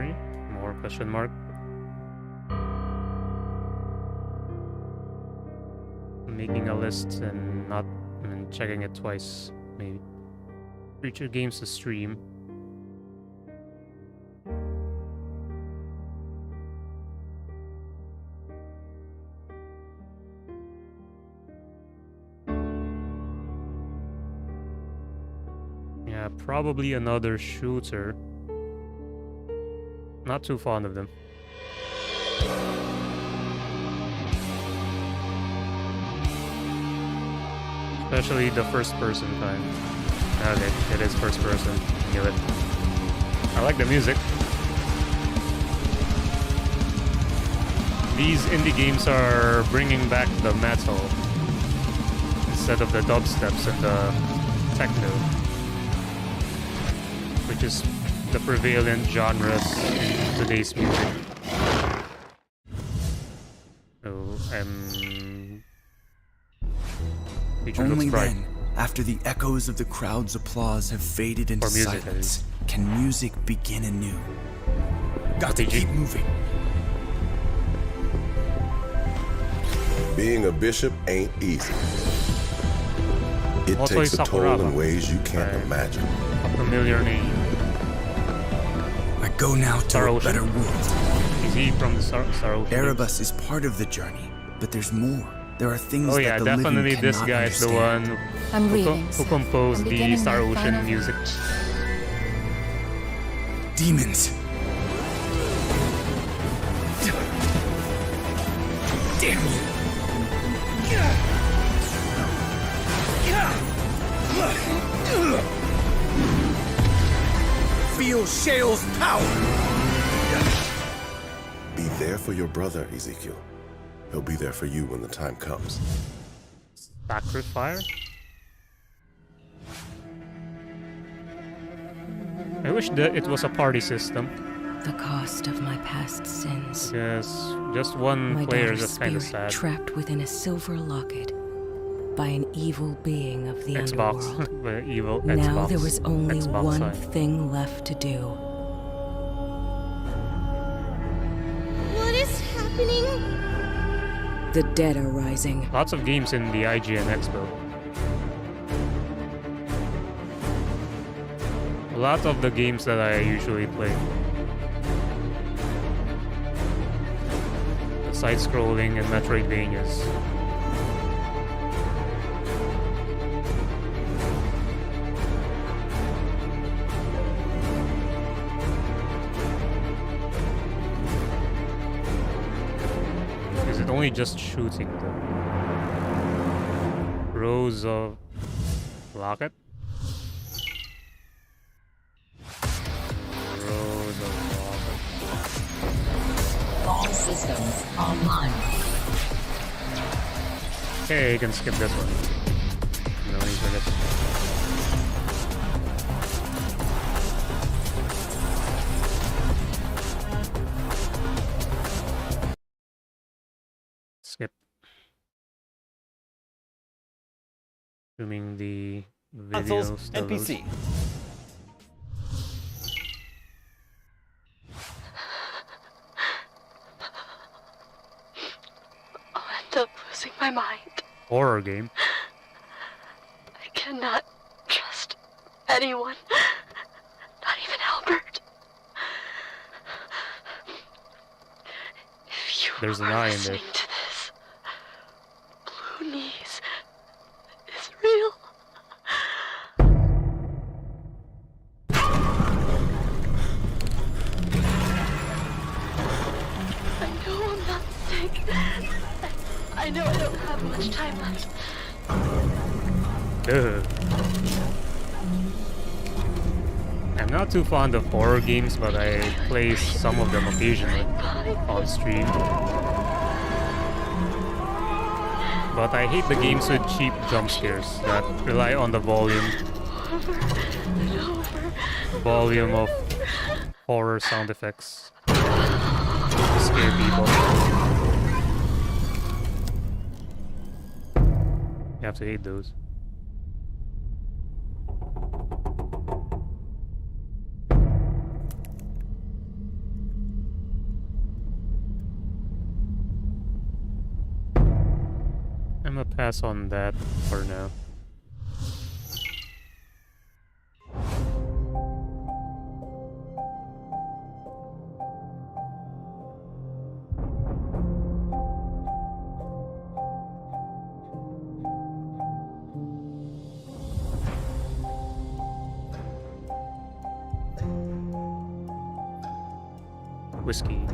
Sorry, more question mark. Making a list and not checking it twice, maybe. Future games to stream. Yeah, probably another shooter. Not too fond of them. Especially the first person kind. Okay, it is first person. Knew it. I like the music. These indie games are bringing back the metal instead of the dubsteps and the techno, which is the prevalent genres in today's music. So, only then, after the echoes of the crowd's applause have faded into silence, can music begin anew. Got to keep moving. Being a bishop ain't easy. It takes a toll in ways you can't imagine. A familiar name. I go now to a better world. Is he from the Star Ocean? Erebus is part of the journey, but there's more. There are things oh yeah, that the definitely living this cannot guy is the one who composed the Star Ocean music. Demons. Damn you. Feel Shale's power. Be there for your brother, Ezekiel. He'll be there for you when the time comes. Sacrifice? I wish that it was a party system. The cost of my past sins. Yes, just one player is just kind of sad. Trapped within a silver locket by an evil being of the Xbox. underworld. Evil now Xbox. there was only Xbox one side. thing left to do. What is happening? The dead are rising. Lots of games in the IGN Expo. A lot of the games that I usually play. The side-scrolling and Metroidvanias. Is it only just shooting though? Rows of Locket? Rows of Locket. All systems online. Okay, you can skip this one. No need for this. Skip. Assuming the video Consoles still and PC. I'll end up losing my mind. Horror game. I cannot trust anyone. Not even Albert. If you There's an are eye in there. listening to this, Blue Knees is real. I know I'm not sick. I know I don't have much time left. I'm not too fond of horror games, but I play some of them occasionally on stream. But I hate the games with cheap jump scares that rely on the volume of horror sound effects to scare people. You have to hate those. gonna pass on that for now. Whiskey.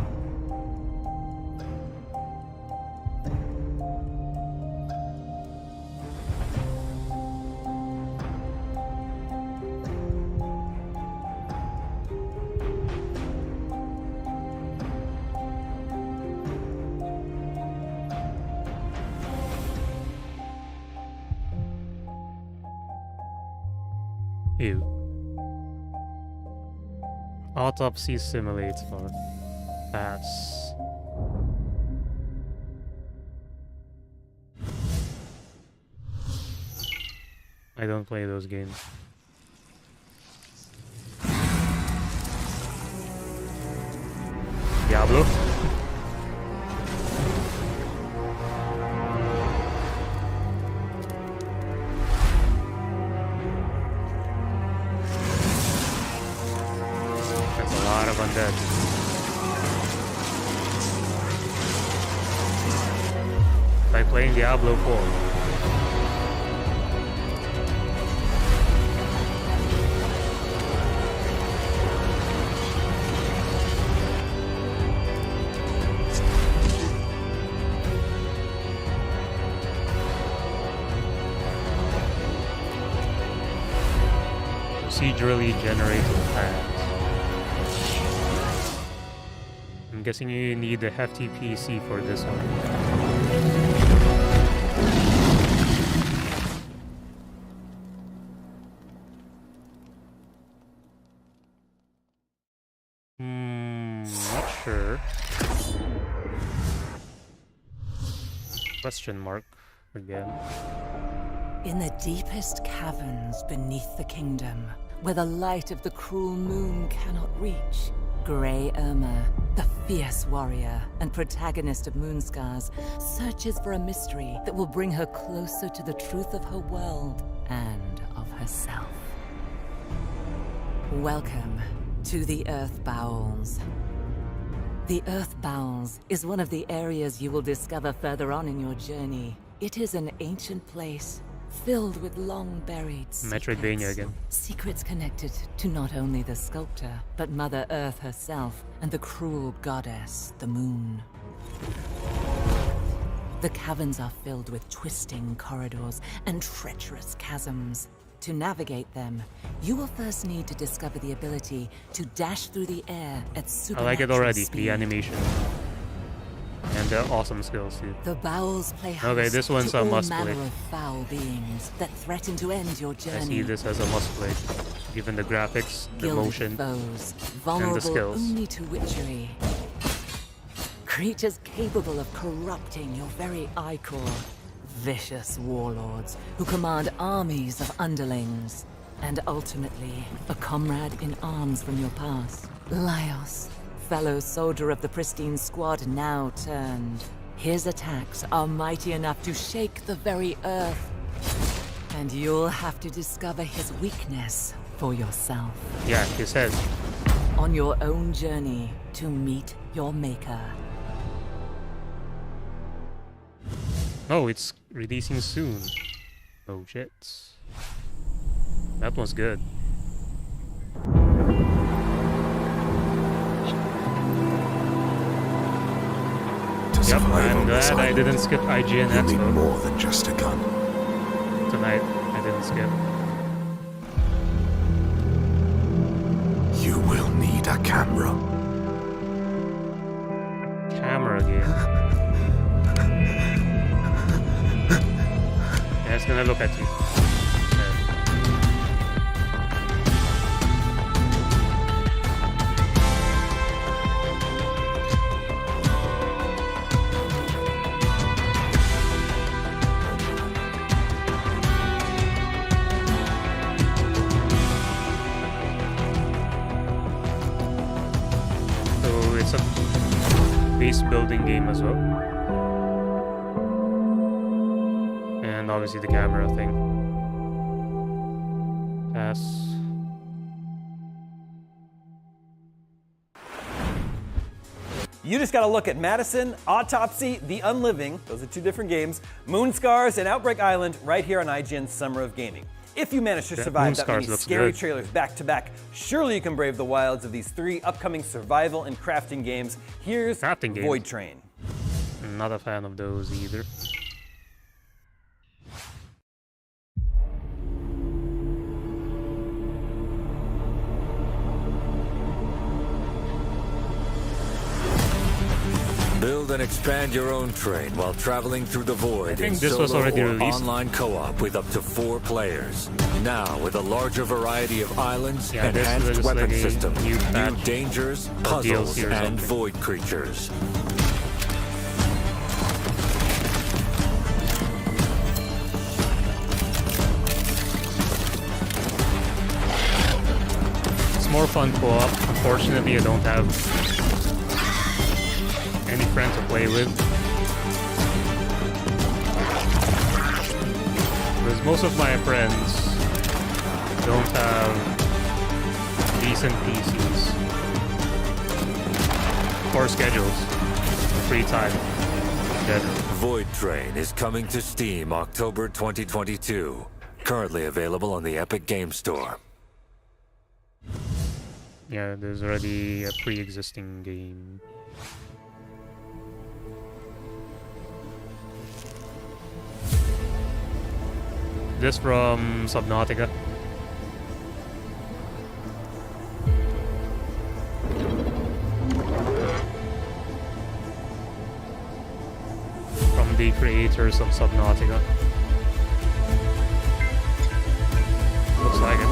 Ew. Autopsy simulator. Pass. I don't play those games. Diablo. That's a lot of undead. By playing Diablo 4. Procedurally generated paths. I'm guessing you need a hefty PC for this one. Not sure. Question mark again. In the deepest caverns beneath the kingdom, where the light of the cruel moon cannot reach, Grey Irma, the fierce warrior and protagonist of Moonscars, searches for a mystery that will bring her closer to the truth of her world and of herself. Welcome to the Earth Bowels. The Earth Bowels is one of the areas you will discover further on in your journey. It is an ancient place filled with long-buried Metroidvania again. Secrets connected to not only the sculptor, but Mother Earth herself and the cruel goddess, the Moon. The caverns are filled with twisting corridors and treacherous chasms. To navigate them, you will first need to discover the ability to dash through the air at supernatural I like it already, speed. the animation. And the awesome skills too. The bowels play host Okay, this one's to a all must manner play. of foul beings that threaten to end your journey. I see this as a must play. Given the graphics, the Gilded motion, foes, and vulnerable the skills. only to witchery. Creatures capable of corrupting your very ichor. Vicious warlords who command armies of underlings. And ultimately, a comrade in arms from your past. Laios, fellow soldier of the pristine squad now turned. His attacks are mighty enough to shake the very earth. And you'll have to discover his weakness for yourself. Yeah, his head. On your own journey to meet your maker. Oh, it's releasing soon. Oh shit. That one's good. Yep, I'm glad I didn't skip IGN You need Expo. more than just a gun. Tonight, I didn't skip. You will need a camera. Camera game. Yeah, it's gonna look at you. So it's a base building game as well. obviously the camera thing. Pass. You just gotta look at Madison, Autopsy, The Unliving, those are 2 different games, Moonscars, and Outbreak Island right here on IGN's Summer of Gaming. If you manage to survive that many scary trailers back to back, surely you can brave the wilds of these 3 upcoming survival and crafting games. Here's Void Train. Not a fan of those either. Build and expand your own train while traveling through the void in solo or online co-op with up to 4 players. Now with a larger variety of islands, enhanced weapon systems, new dangers, puzzles, and void creatures. It's more fun co-op. Unfortunately, I don't have any friend to play with. Because most of my friends don't have decent PCs or schedules, free time. Void Train is coming to Steam October 2022. Currently available on the Epic Game Store. Yeah, there's already a pre-existing game. This from Subnautica. From the creators of Subnautica. Looks like it.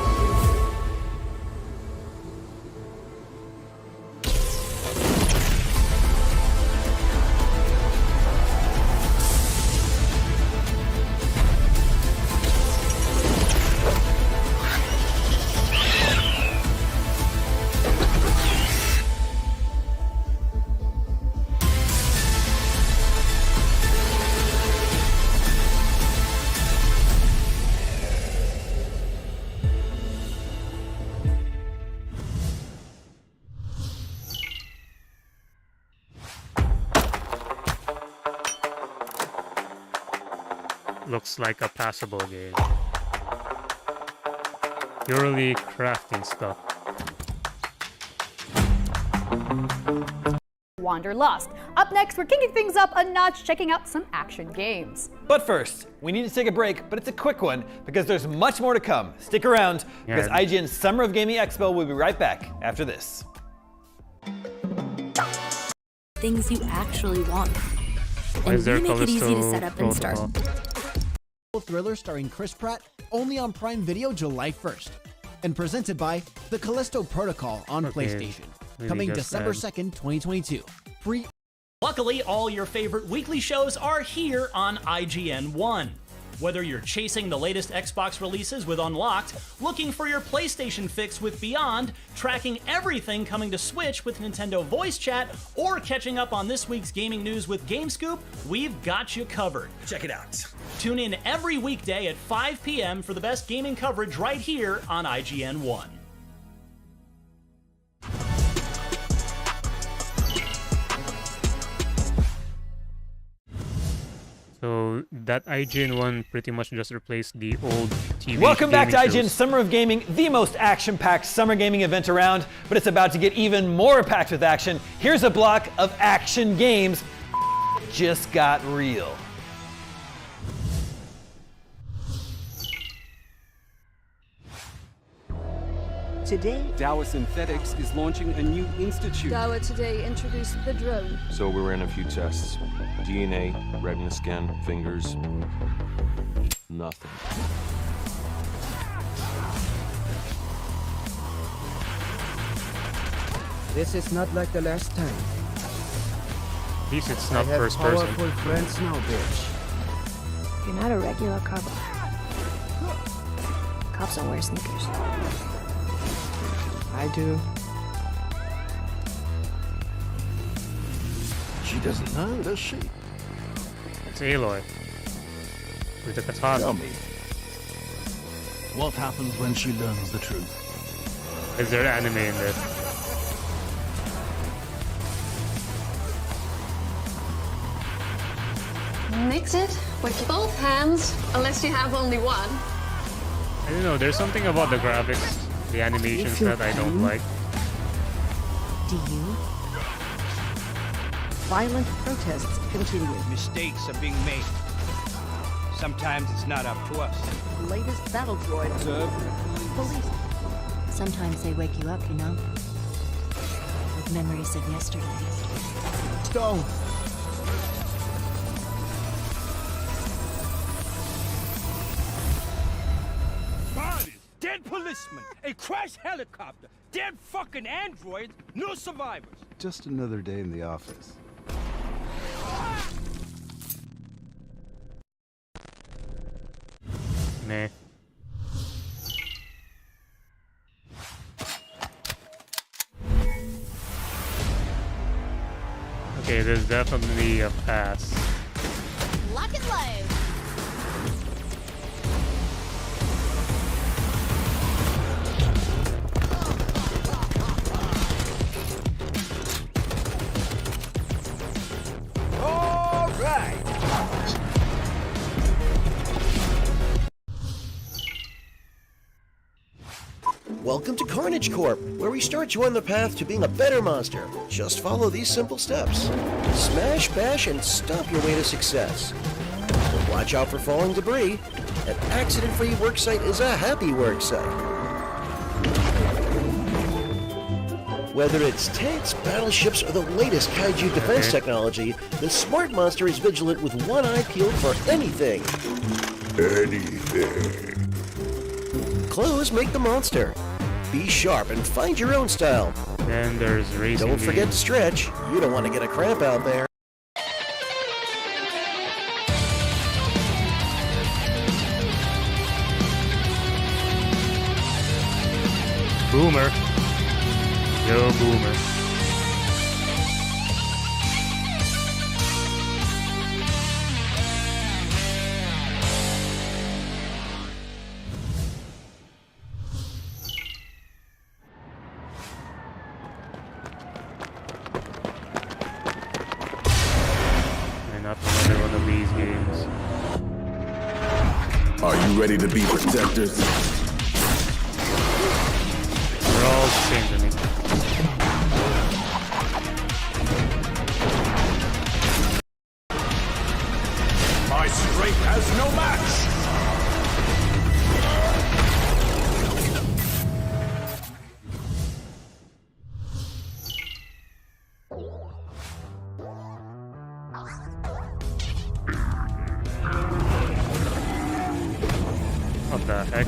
Looks like a passable game. Purely crafting stuff. Wanderlust. Up next, we're kicking things up a notch, checking out some action games. But first, we need to take a break, but it's a quick one because there's much more to come. Stick around because IGN's Summer of Gaming Expo will be right back after this. Things you actually want. And we make it easy to set up and start. Thriller starring Chris Pratt, only on Prime Video July 1st. And presented by The Callisto Protocol on PlayStation. Coming December 2nd, 2022. Free. Luckily, all your favorite weekly shows are here on IGN 1. Whether you're chasing the latest Xbox releases with Unlocked, looking for your PlayStation fix with Beyond, tracking everything coming to Switch with Nintendo Voice Chat, or catching up on this week's gaming news with GameScoop, we've got you covered. Check it out. Tune in every weekday at 5 p.m. for the best gaming coverage right here on IGN 1. So that IGN one pretty much just replaced the old TV. Welcome back to shows. IGN's Summer of Gaming, the most action-packed summer gaming event around, but it's about to get even more packed with action. Here's a block of action games. Just got real. Today, Dowa Synthetics is launching a new institute. Dowa today introduced the drone. So we ran a few tests. DNA, retina scan, fingers, nothing. This is not like the last time. At least it's not first person. I person. have powerful friends now, bitch. You're not a regular cop. Cops don't wear sneakers. I do. She doesn't know, does she? It's Aloy. with the katana. Tell me, what happens when she learns the truth? Is there anime in this? Mix it with both hands, unless you have only one. I don't know, there's something about the graphics, the animations that I don't like. Do you? Violent protests continue. Mistakes are being made. Sometimes it's not up to us. Latest battle droid. Police. Sometimes they wake you up, you know? With memories of yesterday. Stone! Bodies, dead policemen, a crashed helicopter, dead fucking androids, no survivors. Just another day in the office. Meh. Okay, there's definitely a pass. Lock and load. All right. Welcome to Carnage Corp, where we start you on the path to being a better monster. Just follow these simple steps. Smash, bash, and stomp your way to success. But watch out for falling debris. An accident-free worksite is a happy worksite. Whether it's tanks, battleships, or the latest kaiju defense technology, the smart monster is vigilant with one eye peeled for anything. Anything. Clothes make the monster. Be sharp and find your own style. Then there's racing. Don't forget to stretch. You don't want to get a cramp out there. Boomer. Yo, Boomer. Another one of these games. Are you ready to be protectors? They're all the same to me. My strength has no match. What the heck?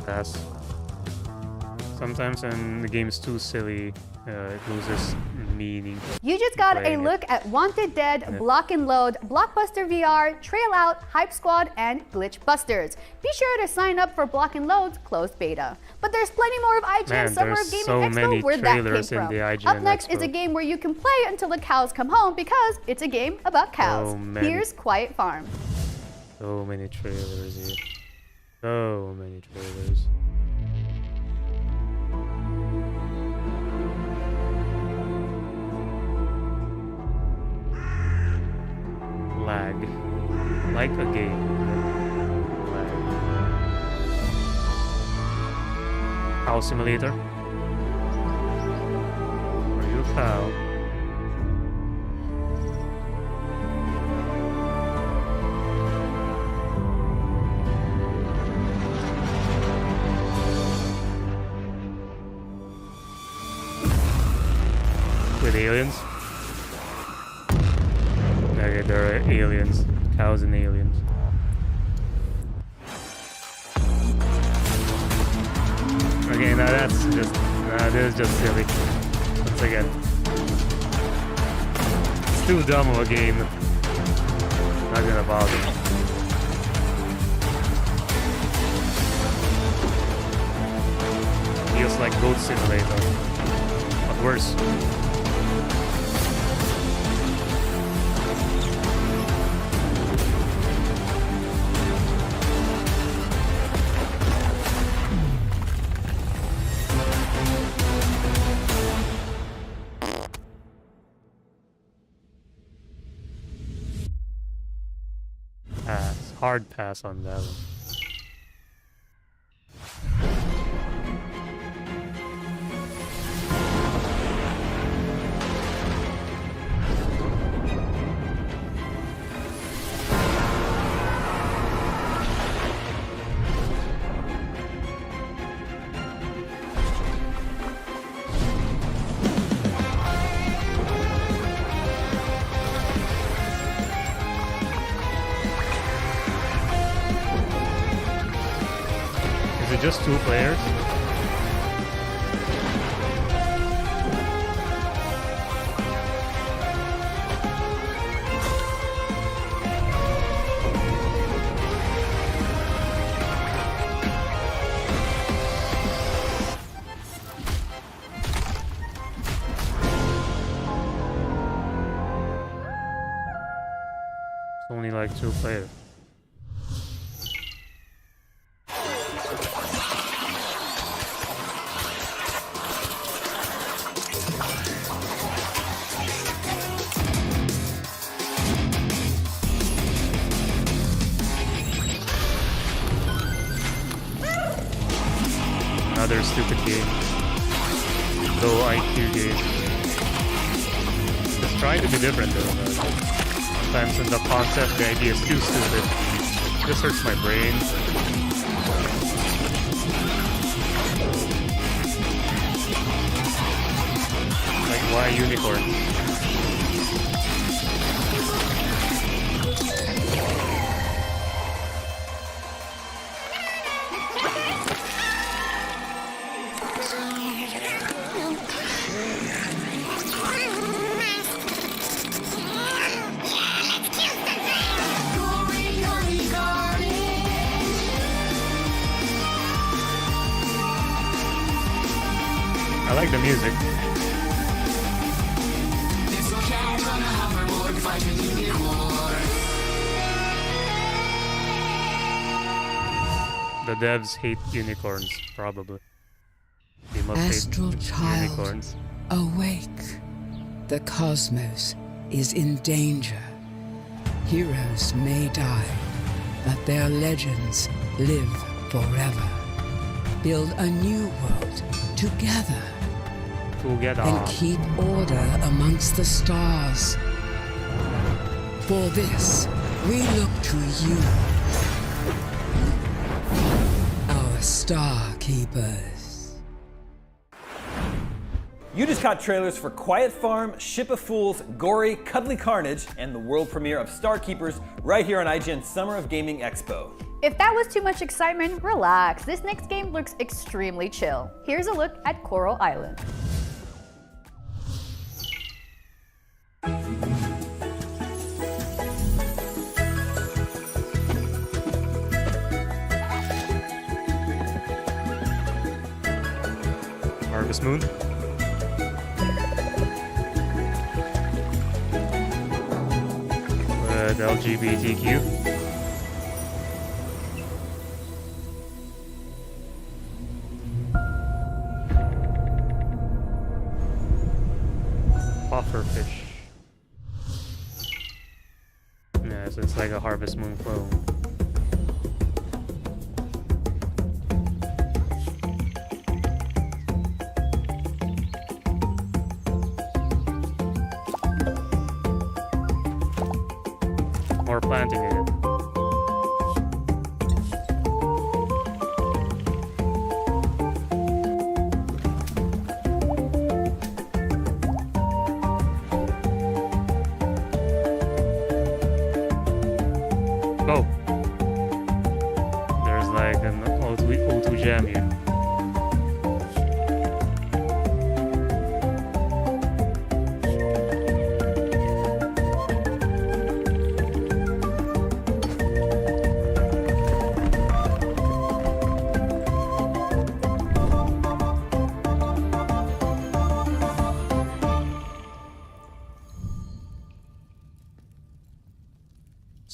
Pass. Sometimes when the game is too silly, it loses meaning. You just got a Playing look at Wanted Dead, Block and Load, Blockbuster VR, Trail Out, Hype Squad, and Glitch Busters. Be sure to sign up for Block and Load's closed beta. But there's plenty more of IGN Man, Summer there's of Gaming so Expo many where that came trailers in from. the IGN Up next Expo. is a game where you can play until the cows come home because it's a game about cows. So many. Here's Quiet Farm. So many trailers here. So many trailers. Lag. Like a game. Lag. Cow Simulator. Are you a cow? with aliens? Okay, there are aliens. Cows and aliens. Okay, now that's just... this is just silly. Once again. It's too dumb of a game. Not gonna bother. Feels like Goat Simulator. But worse. Hard pass on that one. Just 2 players? It's only like 2 players. Another stupid game. Low IQ game. Just trying to be different though. Sometimes in the concept, the idea is too stupid. This hurts my brain. Like, why unicorns? I like the music. The devs hate unicorns, probably. They must Astral hate child, unicorns. awake. The cosmos is in danger. Heroes may die, but their legends live forever. Build a new world together. And keep order amongst the stars. For this, we look to you, our star keepers. You just caught trailers for Quiet Farm, Ship of Fools, Gory, Cuddly Carnage, and the world premiere of Star Keepers right here on IGN Summer of Gaming Expo. If that was too much excitement, relax. This next game looks extremely chill. Here's a look at Coral Island. Harvest Moon. With LGBTQ. Pufferfish. Yeah, so it's like a Harvest Moon clone. More planting in it.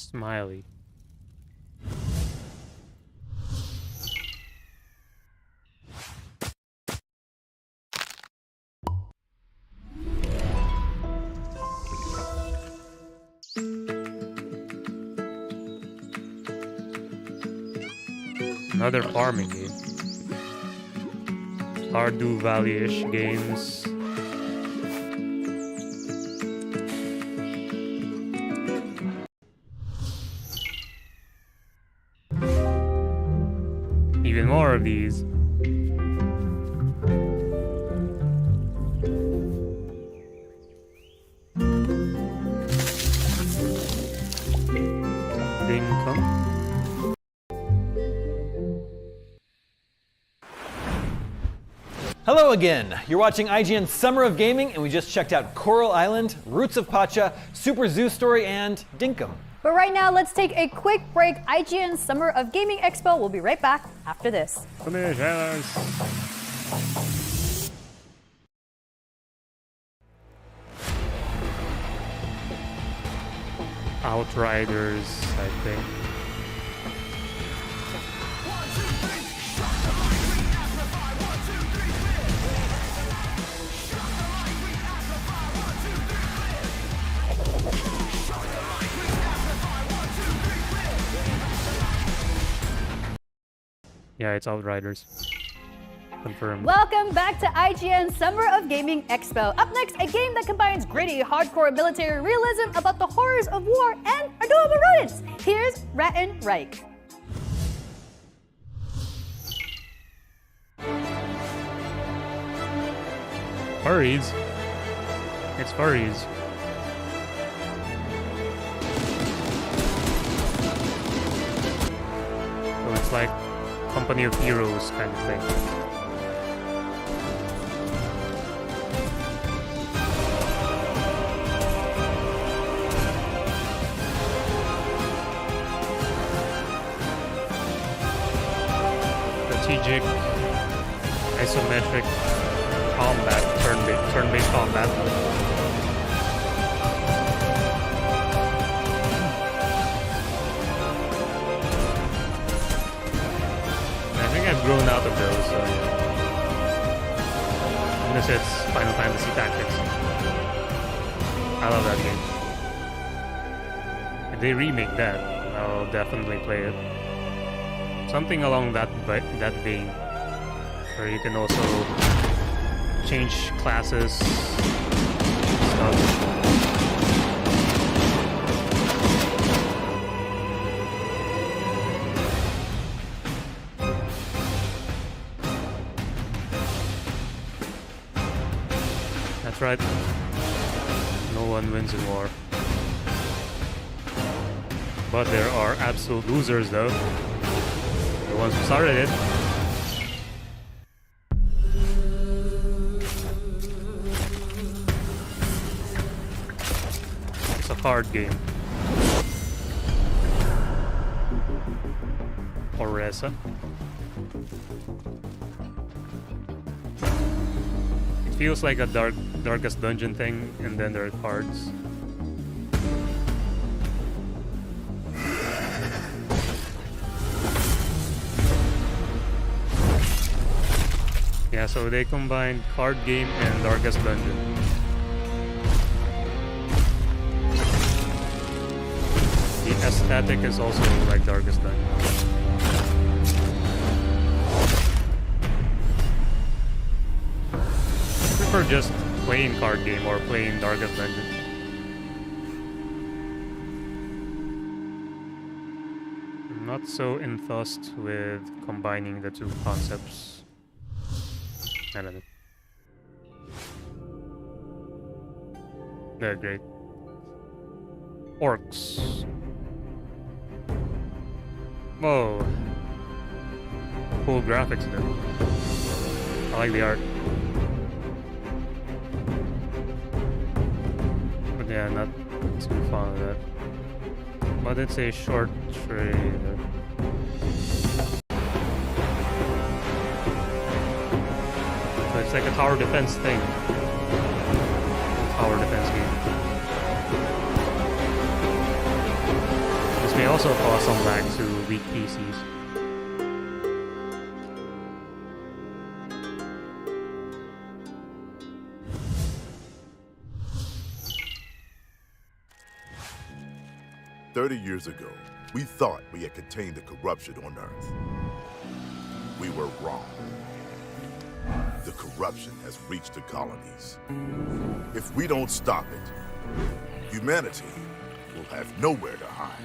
Smiley. Another farming game. Stardew Valley-ish games. Even more of these. Dinkum. Hello again. You're watching IGN's Summer of Gaming, and we just checked out Coral Island, Roots of Pacha, Super Zoo Story, and Dinkum. But right now, let's take a quick break. IGN's Summer of Gaming Expo will be right back after this. Outriders, I think. Yeah, it's Outriders. Confirmed. Welcome back to IGN Summer of Gaming Expo. Up next, a game that combines gritty, hardcore military realism about the horrors of war and adorable rodents. Here's Rat and Reich. Furries? It's furries. So it's like Company of Heroes kind of thing. Strategic, isometric combat, turn-based combat. I've grown out of those, so yeah. Unless it's Final Fantasy Tactics. I love that game. If they remake that, I'll definitely play it. Something along that vein, where you can also change classes, stuff. That's right. No one wins in war. But there are absolute losers, though. The ones who started it. It's a card game. Oresa. It feels like a Darkest Dungeon thing, and then there are cards. Yeah, so they combined card game and Darkest Dungeon. The aesthetic is also like Darkest Dungeon. I prefer just playing card game or playing Darkest Dungeon. I'm not so enthused with combining the two concepts. I don't know. They're great. Orcs. Whoa. Cool graphics though. I like the art. But yeah, not too fond of that. But it's a short trailer. It's like a tower defense thing. Tower defense game. also cause some lag to weak PCs. Years ago, we thought we had contained the corruption on Earth. We were wrong. The corruption has reached the colonies. If we don't stop it, humanity will have nowhere to hide.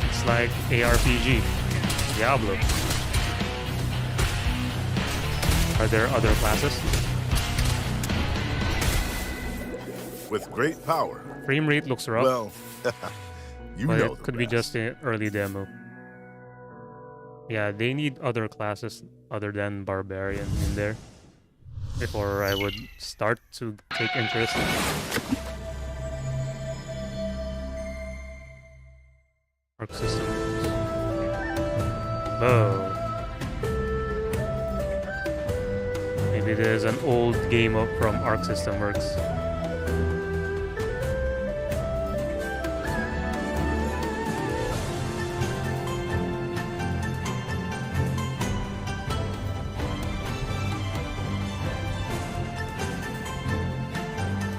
It's like ARPG, Diablo. Are there other classes? With great power. Frame rate looks rough. Well, you but know it could be just an early demo. Yeah, they need other classes other than Barbarian in there before I would start to take interest. Arc system. Oh. Maybe there's an old game from Arc System Works.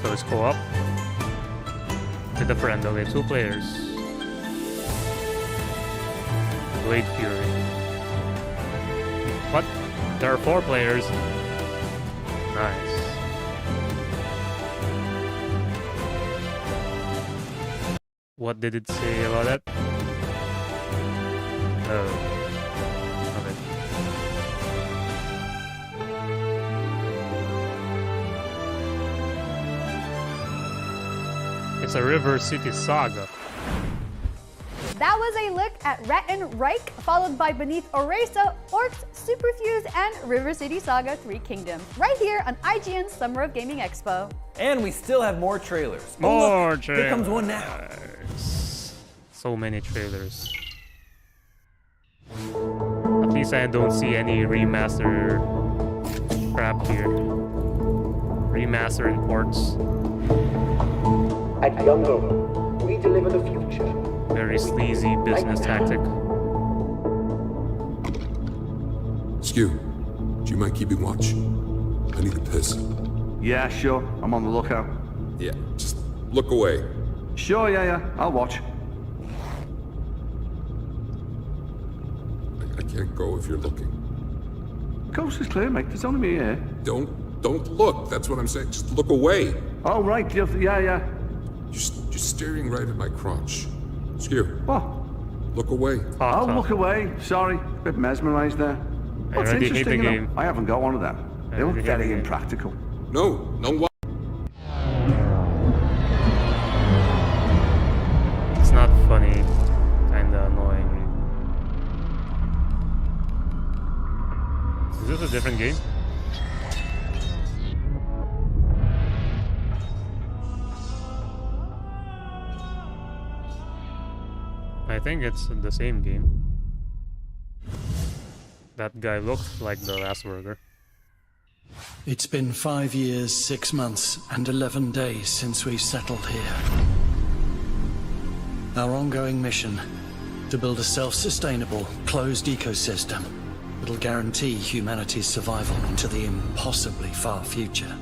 So it's co-op with a friend. Okay, 2 players. Blade Fury. What? There are 4 players. Nice. What did it say about that? Oh. Okay. It's a River City Saga. That was a look at Ret and Reich, followed by Beneath Oresa, Orcs, Superfuse, and River City Saga 3 Kingdoms, right here on IGN's Summer of Gaming Expo. And we still have more trailers. More look, trailers. Here comes one now. So many trailers. At least I don't see any remaster crap here. Remaster imports. At Younger, we deliver the future. Very sleazy business tactic. Skew, do you mind keeping watch? I need a piss. Yeah, sure. I'm on the lookout. Yeah, just look away. Sure, yeah. I'll watch. I can't go if you're looking. Coast is clear, mate. There's only me here. Don't look. That's what I'm saying. Just look away. Oh, right. Yeah. You're staring right at my crotch. Skew. What? Look away. I'll look away. Sorry. Bit mesmerized there. What's interesting, you know, I haven't got one of them. They look very impractical. No. What? It's not funny. Kinda annoying. Is this a different game? I think it's the same game. That guy looked like the last burger. It's been 5 years, 6 months, and 11 days since we settled here. Our ongoing mission, to build a self-sustainable, closed ecosystem that'll guarantee humanity's survival into the impossibly far future.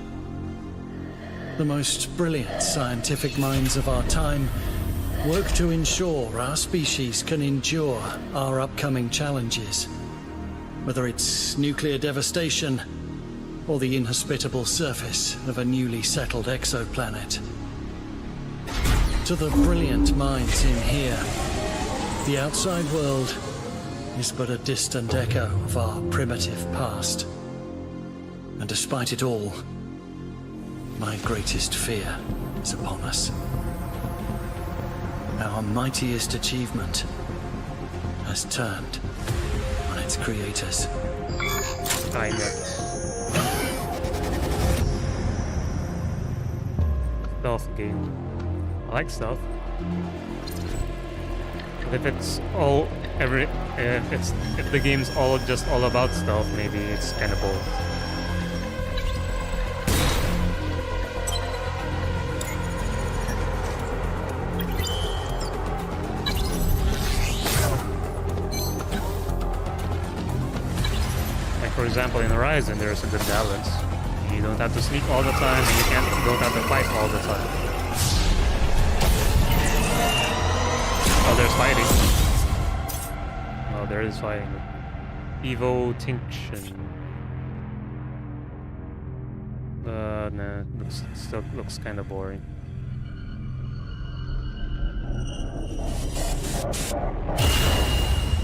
The most brilliant scientific minds of our time work to ensure our species can endure our upcoming challenges, whether it's nuclear devastation or the inhospitable surface of a newly settled exoplanet. To the brilliant minds in here, the outside world is but a distant echo of our primitive past. And despite it all, my greatest fear is upon us. Our mightiest achievement has turned on its creators. Stealth game. I like stealth. If it's if the game's all about stealth, maybe it's kind of boring. Like for example, in Horizon, there's a good balance. You don't have to sneak all the time, and you don't have to fight all the time. Oh, there's fighting. Oh, there is fighting. Evo Tinction. Nah, still looks kind of boring.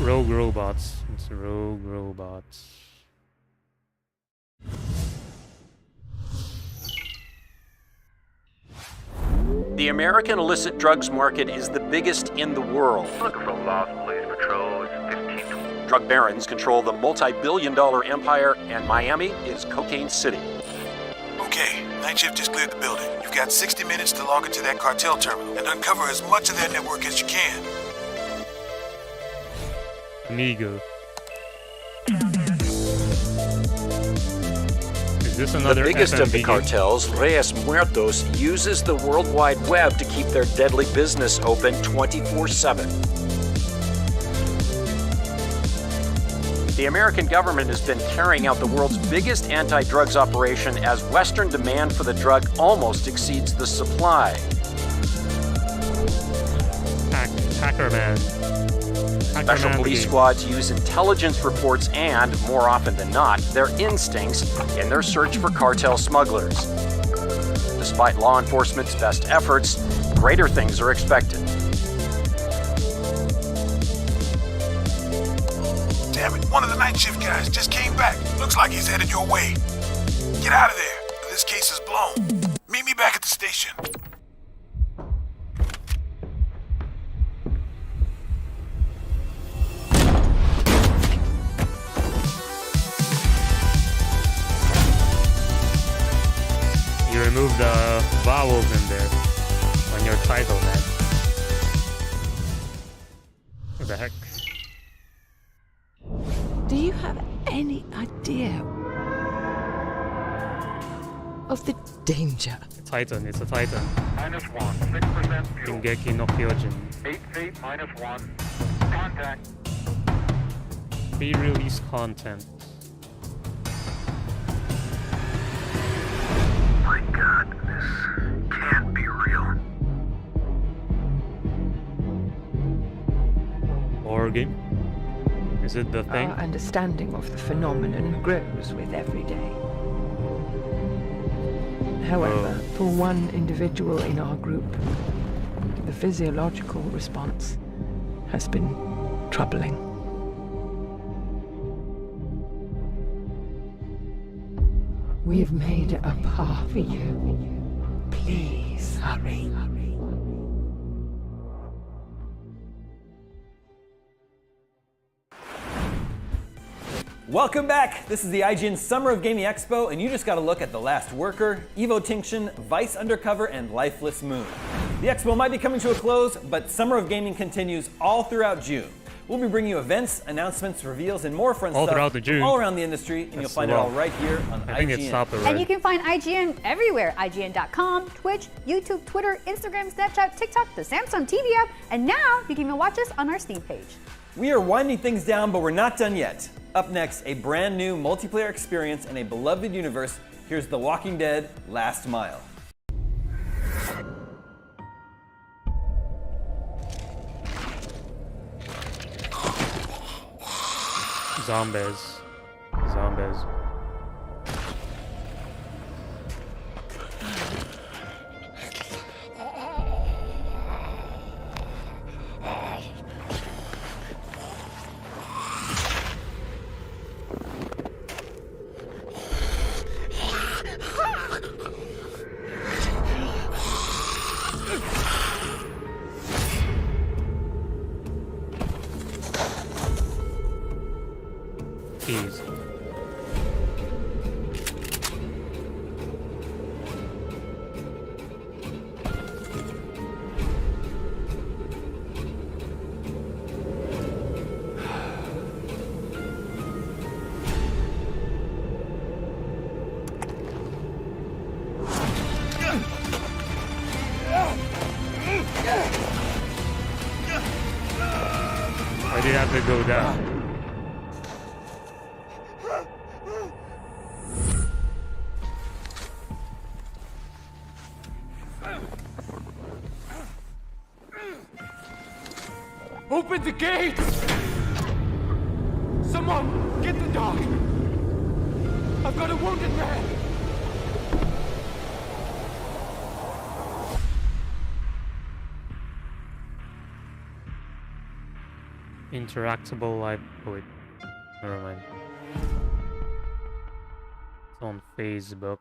Rogue robots. It's rogue robots. The American illicit drugs market is the biggest in the world. Looking for Lost Police Patrol. 15. Drug barons control the multi-billion-dollar empire, and Miami is Cocaine City. Okay, night shift just cleared the building. You've got 60 minutes to log into that cartel terminal and uncover as much of their network as you can. Amigo. Is this another The biggest of the FMV cartels, Reyes Muertos, uses the World Wide Web to keep their deadly business open 24/7. The American government has been carrying out the world's biggest anti-drugs operation as Western demand for the drug almost exceeds the supply. Hackerman. Special police squads use intelligence reports and, more often than not, their instincts in their search for cartel smugglers. Despite law enforcement's best efforts, greater things are expected. Damn it, one of the night shift guys just came back. Looks like he's headed your way. Get out of there. This case is blown. Meet me back at the station. You remove the vowels in there on your title, man. What the heck? Do you have any idea of the danger? Titan, it's a Titan. -1, 6% fuel. Shingeki no Kyojin. 8 feet, -1. Contact. Pre-release content. My God, this can't be real. Horror game? Is it the thing? Our understanding of the phenomenon grows with every day. However, for one individual in our group, the physiological response has been troubling. We've made a path for you. Please hurry. Welcome back! This is the IGN Summer of Gaming Expo, and you just got a look at The Last Worker, Evo Tinction, Vice Undercover, and Lifeless Moon. The expo might be coming to a close, but Summer of Gaming continues all throughout June. We'll be bringing you events, announcements, reveals, and more fun stuff all around the industry, and you'll find it all right here on IGN. I think it stopped already. And you can find IGN everywhere. IGN.com, Twitch, YouTube, Twitter, Instagram, Snapchat, TikTok, the Samsung TV app, and now you can even watch us on our Steam page. We are winding things down, but we're not done yet. Up next, a brand new multiplayer experience in a beloved universe. Here's The Walking Dead: Last Mile. Zombies. Zombies. Keys. did you have to go down? Open the gates! Someone, get the dog! I've got a wounded man! Interactable live. Oh, wait. Never mind. It's on Facebook.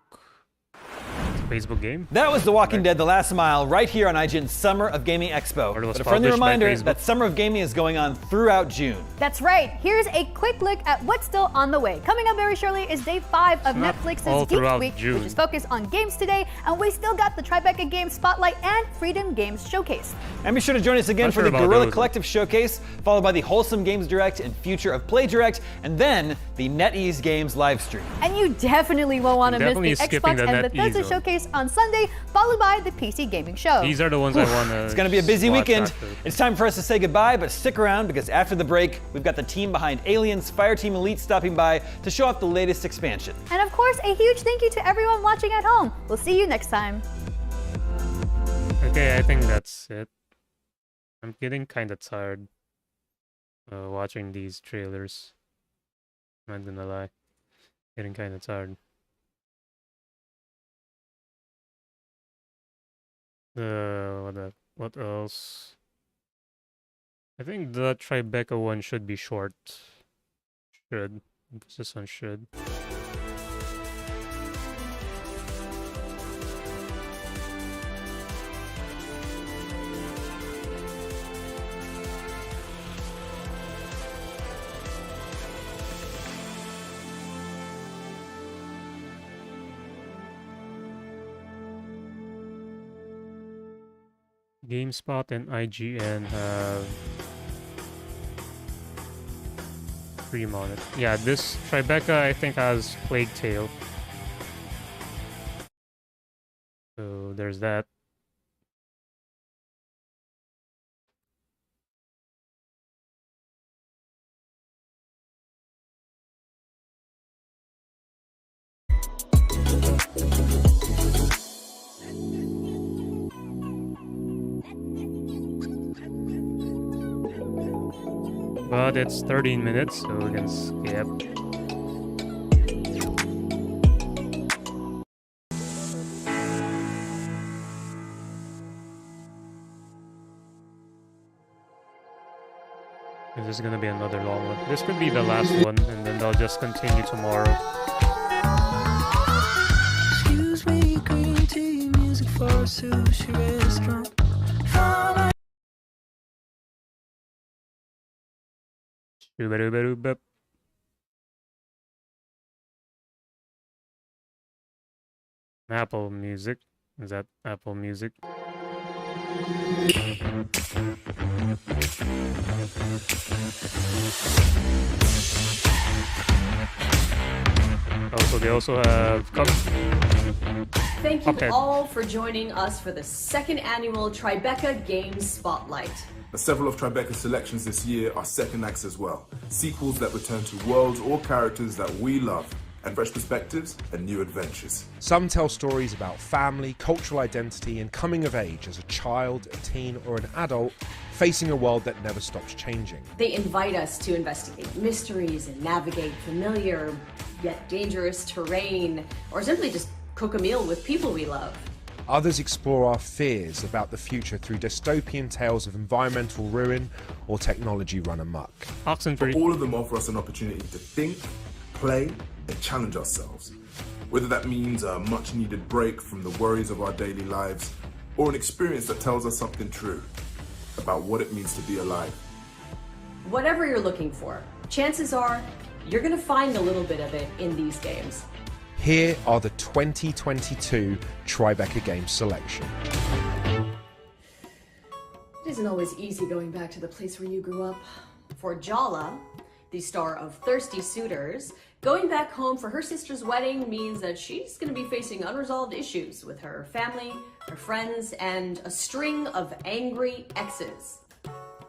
It's a Facebook game? That was The Walking Dead: The Last Mile right here on IGN's Summer of Gaming Expo. But a friendly reminder that Summer of Gaming is going on throughout June. That's right. Here's a quick look at what's still on the way. Coming up very shortly is day 5 of Netflix's Geek Week, which is focused on games today, and we still got the Tribeca Games Spotlight and Freedom Games Showcase. And be sure to join us again for the Guerrilla Collective Showcase, followed by the Wholesome Games Direct and Future of Play Direct, and then the NetEase Games live stream. And you definitely won't want to miss the Xbox and Bethesda Showcase on Sunday, followed by the PC Gaming Show. These are the ones I want to. It's going to be a busy weekend. It's time for us to say goodbye, but stick around because after the break, we've got the team behind Aliens Fireteam Elite stopping by to show off the latest expansion. And of course, a huge thank you to everyone watching at home. We'll see you next time. Okay, I think that's it. I'm getting kind of tired watching these trailers. I'm not gonna lie. Getting kind of tired. What else? I think the Tribeca one should be short. Should. Because this one should. GameSpot and IGN have Stream on it. Yeah, this Tribeca I think has Plague Tale. So there's that. But it's 13 minutes, so we can skip. This is gonna be another long one. This could be the last one, and then they'll just continue tomorrow. Excuse me, green tea, music for a sushi restaurant. Apple Music. Is that Apple Music? Also, they also have Thank you all for joining us for the second annual Tribeca Games Spotlight. Several of Tribeca's selections this year are second acts as well. Sequels that return to worlds or characters that we love, and fresh perspectives and new adventures. Some tell stories about family, cultural identity, and coming of age as a child, a teen, or an adult facing a world that never stops changing. They invite us to investigate mysteries and navigate familiar yet dangerous terrain, or simply just cook a meal with people we love. Others explore our fears about the future through dystopian tales of environmental ruin or technology run amok. But all of them offer us an opportunity to think, play, and challenge ourselves. Whether that means a much needed break from the worries of our daily lives, or an experience that tells us something true about what it means to be alive. Whatever you're looking for, chances are you're going to find a little bit of it in these games. Here are the 2022 Tribeca Games selection. It isn't always easy going back to the place where you grew up. For Jala, the star of Thirsty Suitors, going back home for her sister's wedding means that she's going to be facing unresolved issues with her family, her friends, and a string of angry exes.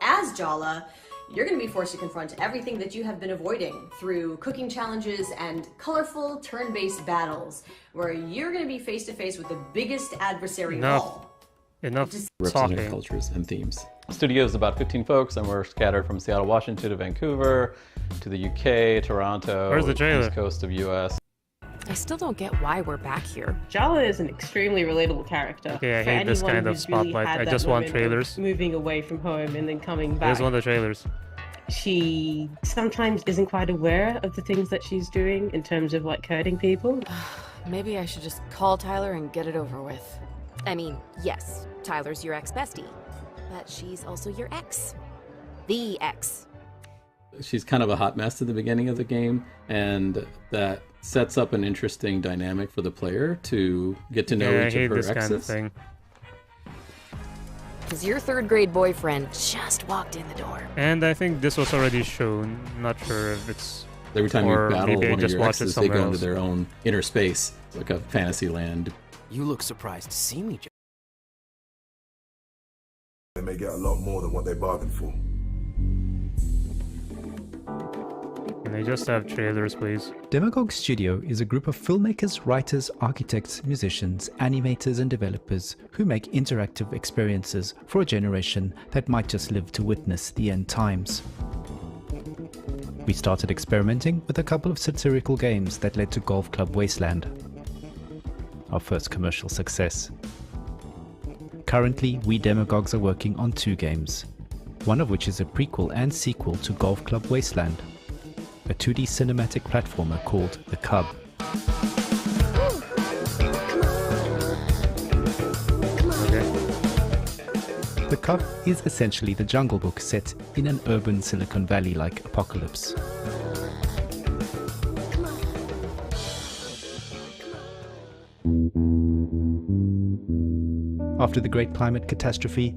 As Jala, you're going to be forced to confront everything that you have been avoiding through cooking challenges and colorful turn-based battles, where you're going to be face to face with the biggest adversary of all. Enough representing talking. cultures and themes. The studio is about 15 folks, and we're scattered from Seattle, Washington to Vancouver, to the UK, Toronto, Where's the trailer? East Coast of US. I still don't get why we're back here. Jala is an extremely relatable character. Okay, I for hate this anyone kind of who's really spotlight. had I that just want moment of trailers. moving away from home and then coming back. Here's one of the trailers. She sometimes isn't quite aware of the things that she's doing in terms of like hurting people. Maybe I should just call Tyler and get it over with. I mean, yes, Tyler's your ex-bestie, but she's also your ex. The ex. She's kind of a hot mess at the beginning of the game, and that sets up an interesting dynamic for the player to get to know each of her exes. Kind of thing. Because your third grade boyfriend just walked in the door. And I think this was already shown. Not sure if it's... Every time you battle maybe one of your exes, they go into else. their own inner space, like a fantasy land. You look surprised to see me, Joe. They may get a lot more than what they bargained for. Can they just have trailers, please? Demagogue Studio is a group of filmmakers, writers, architects, musicians, animators, and developers who make interactive experiences for a generation that might just live to witness the end times. We started experimenting with a couple of satirical games that led to Golf Club Wasteland, our first commercial success. Currently, we Demagogues are working on 2 games, one of which is a prequel and sequel to Golf Club Wasteland, a 2D cinematic platformer called The Cub. The Cub is essentially the Jungle Book set in an urban Silicon Valley-like apocalypse. After the Great Climate Catastrophe,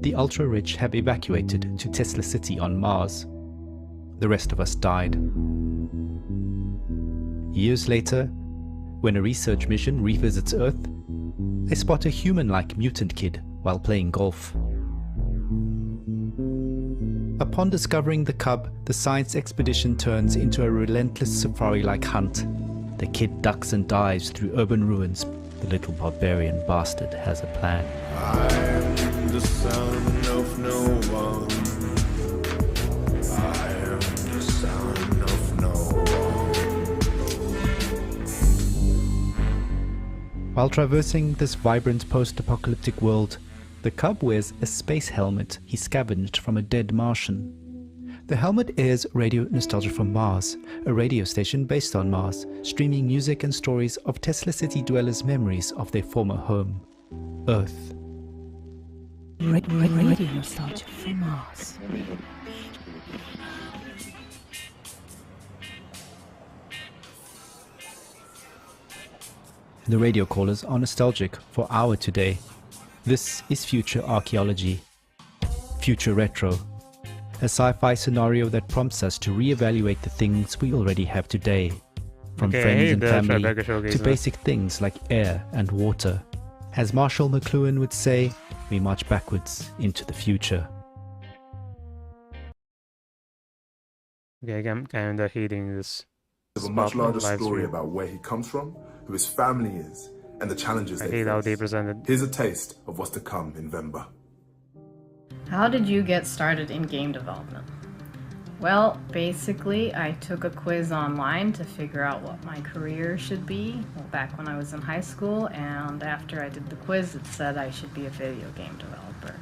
the ultra-rich have evacuated to Tesla City on Mars. The rest of us died. Years later, when a research mission revisits Earth, they spot a human-like mutant kid while playing golf. Upon discovering the Cub, the science expedition turns into a relentless safari-like hunt. The kid ducks and dives through urban ruins. The little barbarian bastard has a plan. I am the son of no one. I am the son of no one. While traversing this vibrant post-apocalyptic world, the Cub wears a space helmet he scavenged from a dead Martian. The helmet airs Radio Nostalgia from Mars, a radio station based on Mars, streaming music and stories of Tesla City dwellers' memories of their former home, Earth. Radio Nostalgia from Mars. The radio callers are nostalgic for our today. This is Future Archaeology. Future Retro. A sci-fi scenario that prompts us to reevaluate the things we already have today. From friends and family to basic things like air and water. As Marshall McLuhan would say, we march backwards into the future. Okay, I'm kind of hating this. There's a much larger story about where he comes from, who his family is, and the challenges they face. I hate how they presented. Here's a taste of what's to come in Vemba. How did you get started in game development? Well, basically, I took a quiz online to figure out what my career should be back when I was in high school, and after I did the quiz, it said I should be a video game developer.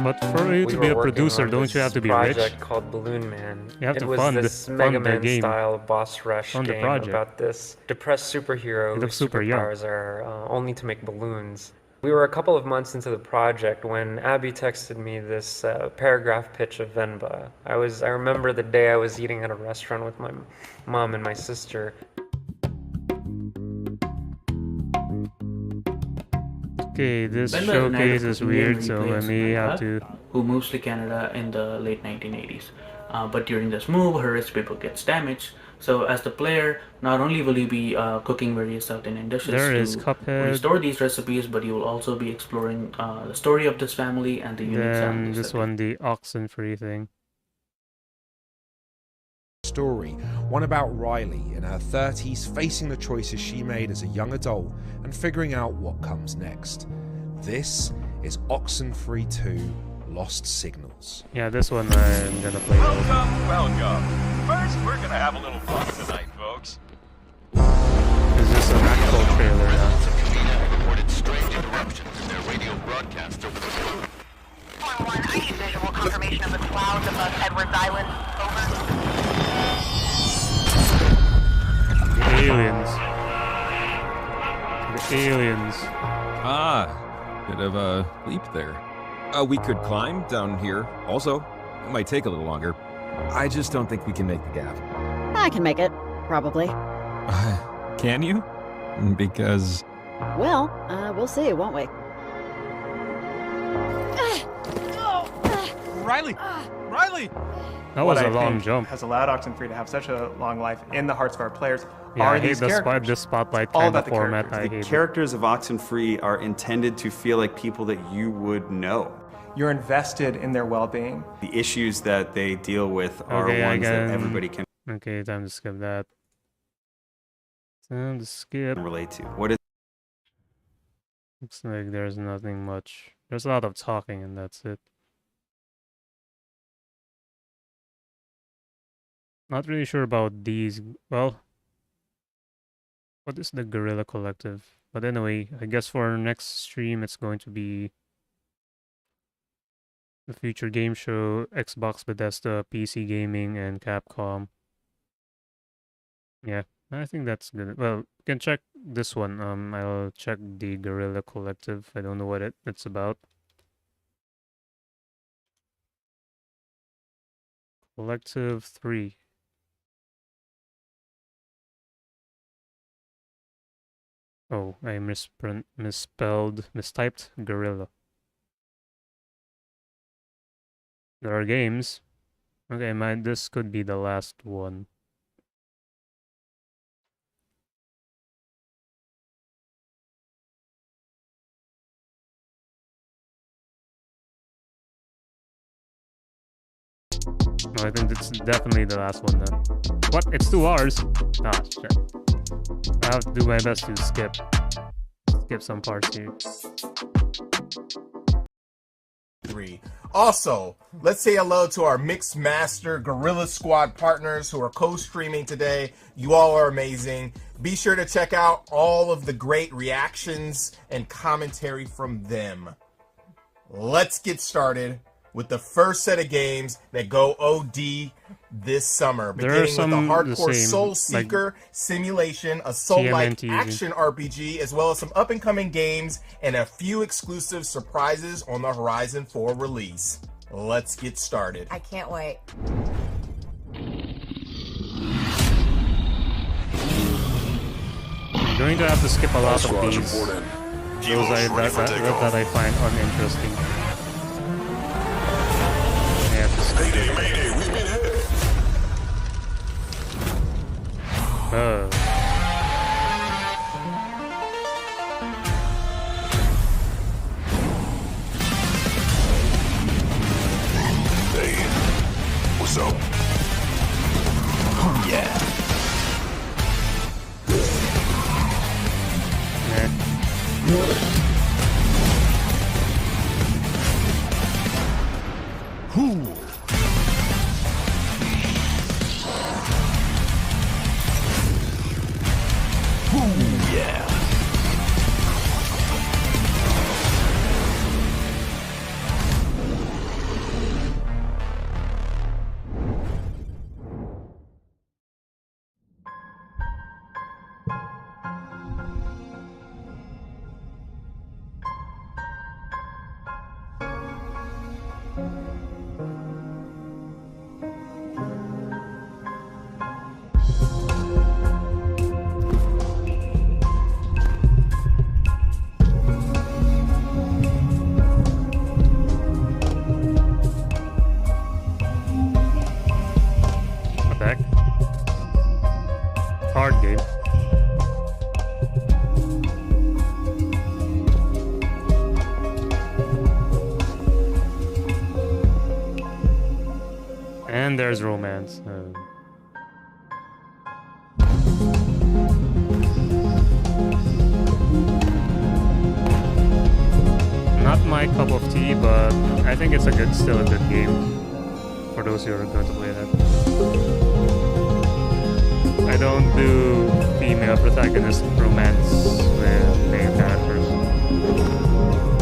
But for you to be a producer, don't you have to be rich? Project called Balloon Man. You have to fund this Mega Man style boss rush game about this depressed superhero whose superpowers are only to make balloons. We were a couple of months into the project when Abby texted me this paragraph pitch of Venba. I remember the day I was eating at a restaurant with my mom and my sister. Okay, this showcase is weird, so let me have to... Who moves to Canada in the late 1980s. But during this move, her wrist paper gets damaged, So as the player, not only will you be cooking various South Indian dishes to restore these recipes, but you will also be exploring the story of this family and the unique sounds. This one, the oxen-free thing. Story, one about Riley in her 30s facing the choices she made as a young adult and figuring out what comes next. This is Oxenfree 2 Lost Signals. Yeah, this one I'm gonna play. Welcome. First, we're gonna have a little fun tonight, folks. Is this an actual trailer now? Reported strange interruptions in their radio broadcast. 1-1, I need visual confirmation of the clouds above Edwards Island. Over. The aliens. The aliens. Ah, bit of a leap there. We could climb down here. Also, it might take a little longer. I just don't think we can make the gap. I can make it, probably. Can you? Because... Well, we'll see, won't we? Riley! Riley! That was a long jump. Has allowed Oxenfree to have such a long life in the hearts of our players. Yeah, I hate this spotlight kind of format. I hate the characters of Oxenfree are intended to feel like people that you would know. You're invested in their well-being. The issues that they deal with are ones that everybody can. Okay, time to skip that. Time to skip. Relate to. What is? Looks like there's nothing much. There's a lot of talking, and that's it. Not really sure about these. Well, what is the Guerrilla Collective? But anyway, I guess for our next stream, it's going to be the Future Game Show, Xbox, Bethesda, PC Gaming, and Capcom. Yeah, I think that's good. Well, you can check this one. I'll check the Guerrilla Collective. I don't know what it's about. Collective 3. Oh, I mistyped Guerrilla. There are games. Okay, this could be the last one. No, I think it's definitely the last one then. What? It's 2 hours? Ah, shit. I have to do my best to skip some parts here. 3. Also, let's say hello to our Mixed Master Guerrilla Squad partners who are co-streaming today. You all are amazing. Be sure to check out all of the great reactions and commentary from them. Let's get started with the first set of games that go OD this summer, beginning with the hardcore Soul Seeker simulation, a Soul-like action RPG, as well as some up-and-coming games and a few exclusive surprises on the horizon for release. Let's get started. I can't wait. I'm going to have to skip a lot of these. Those that I find uninteresting. Mayday, mayday, we've been hit. Hey, what's up? Oh, yeah. Who? Yeah. There's romance. Not my cup of tea, but I think it's still a good game for those who are going to play that. I don't do female protagonist romance with male characters.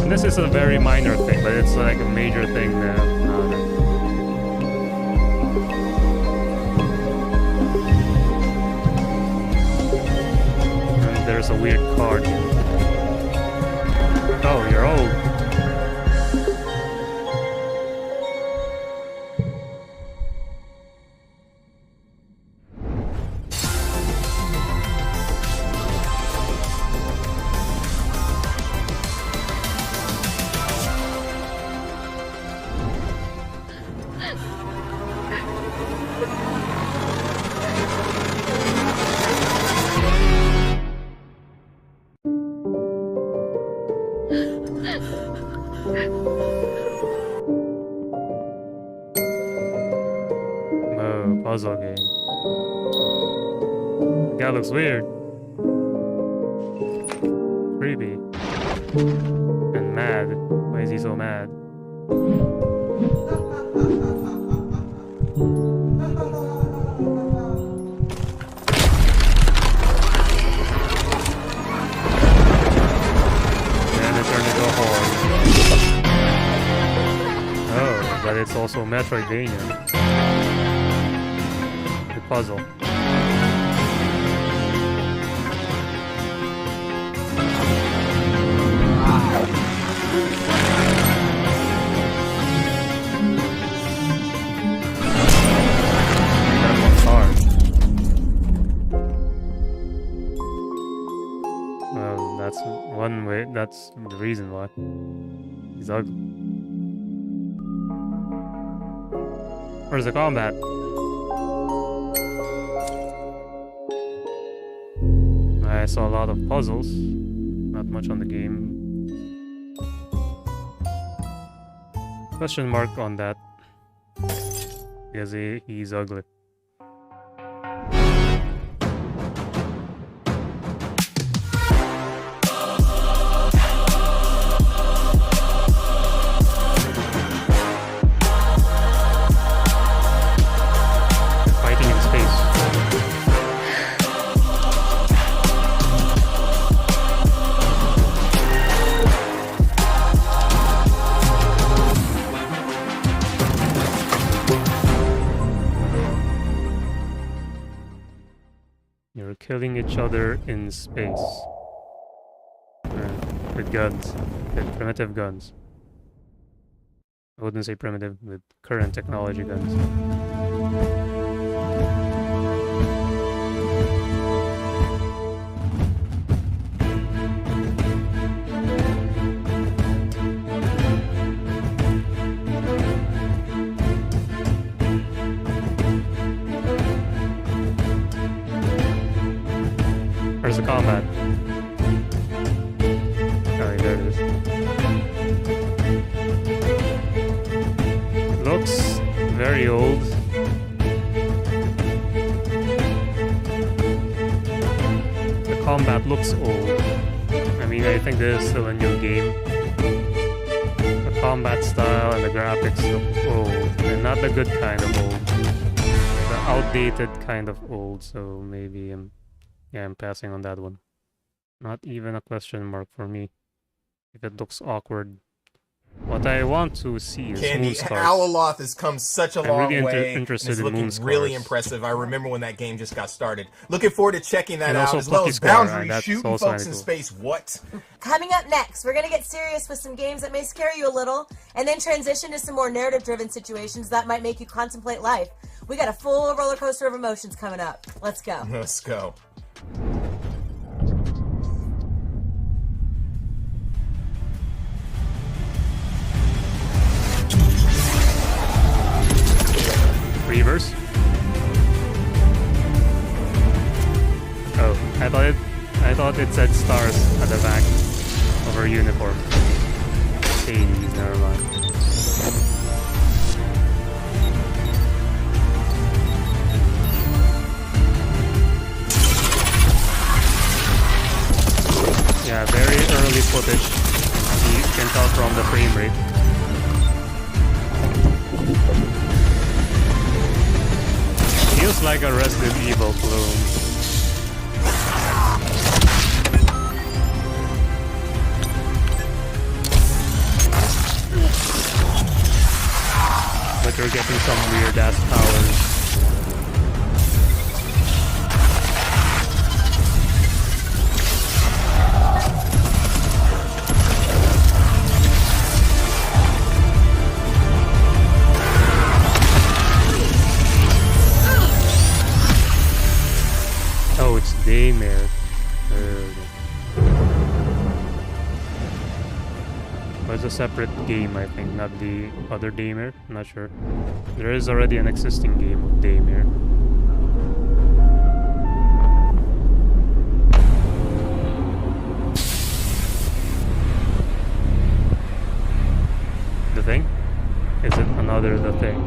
And this is a very minor thing, but it's like a major thing now. And there's a weird card. Oh, you're old. Puzzle game. The guy looks weird. Creepy. And mad. Why is he so mad? And it turned into a horror. Oh, but it's also Metroidvania. Puzzle. That one's hard. That's one way. That's the reason why he's ugly. Where's the combat? I saw a lot of puzzles, not much on the game. Question mark on that, because he's ugly. Fighting in space. You're killing each other in space. With guns. With primitive guns. I wouldn't say primitive, with current technology guns. Where's the combat? Oh, there it is. Looks very old. The combat looks old. I mean, I think this is still a new game. The combat style and the graphics look old. And not the good kind of old. The outdated kind of old, so maybe I'm passing on that one. Not even a question mark for me. If it looks awkward. What I want to see is Candy, Owlaloth has come such a long way. Interested in looking really impressive. I remember when that game just got started. Looking forward to checking that out, as well as Boundary, shooting folks in space. What? Coming up next, we're going to get serious with some games that may scare you a little, and then transition to some more narrative-driven situations that might make you contemplate life. We got a full roller coaster of emotions coming up. Let's go. Let's go. Reverse. Oh, I thought it said stars at the back of her uniform. Hades, never mind. Yeah, very early footage. You can tell from the frame rate. Feels like a Resident Evil clone. But you're getting some weird ass powers. Oh, it's Daymare. It's a separate game, I think, not the other Daymare. I'm not sure. There is already an existing game of Daymare. The Thing? Is it another The Thing?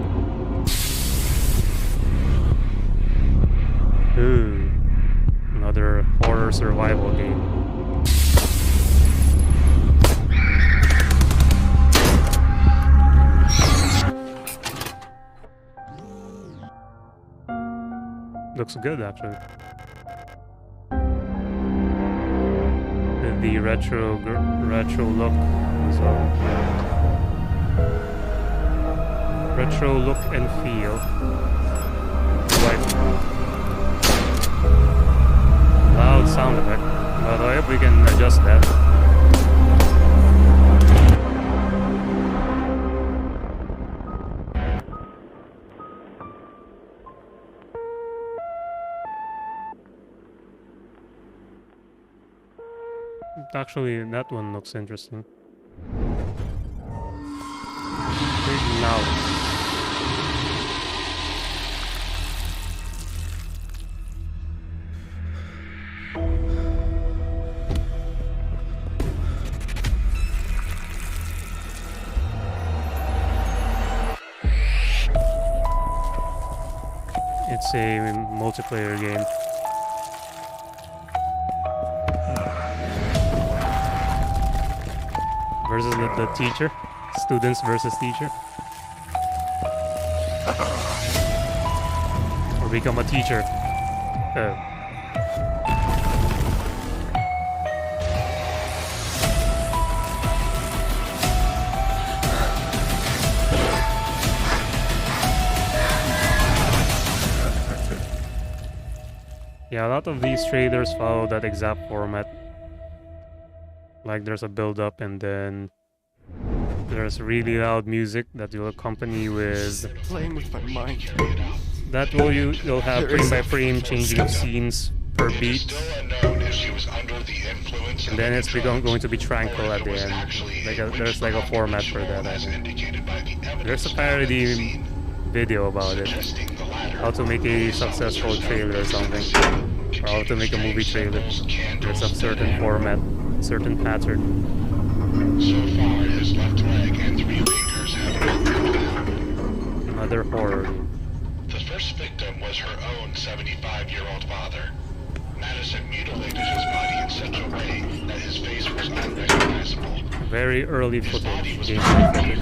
Ooh. Another horror survival game. Looks good, actually. The retro look as well. Retro look and feel. Loud sound effect. But I hope we can adjust that. Actually, that one looks interesting. Now. It's a multiplayer game. Versus the teacher. Students versus teacher. Or become a teacher. Oh. Yeah, a lot of these trailers follow that exact format. Like there's a build-up and then there's really loud music that you'll accompany with. Playing with my mind. That you'll have frame by frame changing of scenes per beat. And then it's going to be tranquil at the end. There's like a format for that, I think. There's a parody video about it. How to make a successful trailer or something. Or how to make a movie trailer. There's a certain format, certain pattern. So far, his left leg and 3 fingers have been found. Another horror. The first victim was her own 75-year-old father. Madison mutilated his body in such a way that his face was unrecognizable. Very early footage. Gameplay footage.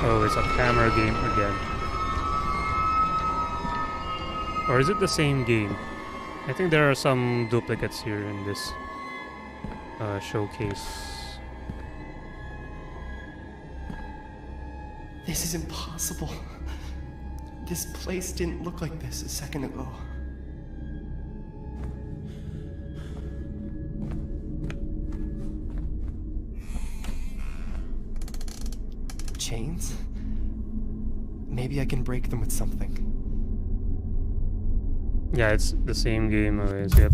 Oh, it's a camera game again. Or is it the same game? I think there are some duplicates here in this showcase. This is impossible. This place didn't look like this a second ago. chains? Maybe I can break them with something. Yeah, it's the same game always, yep.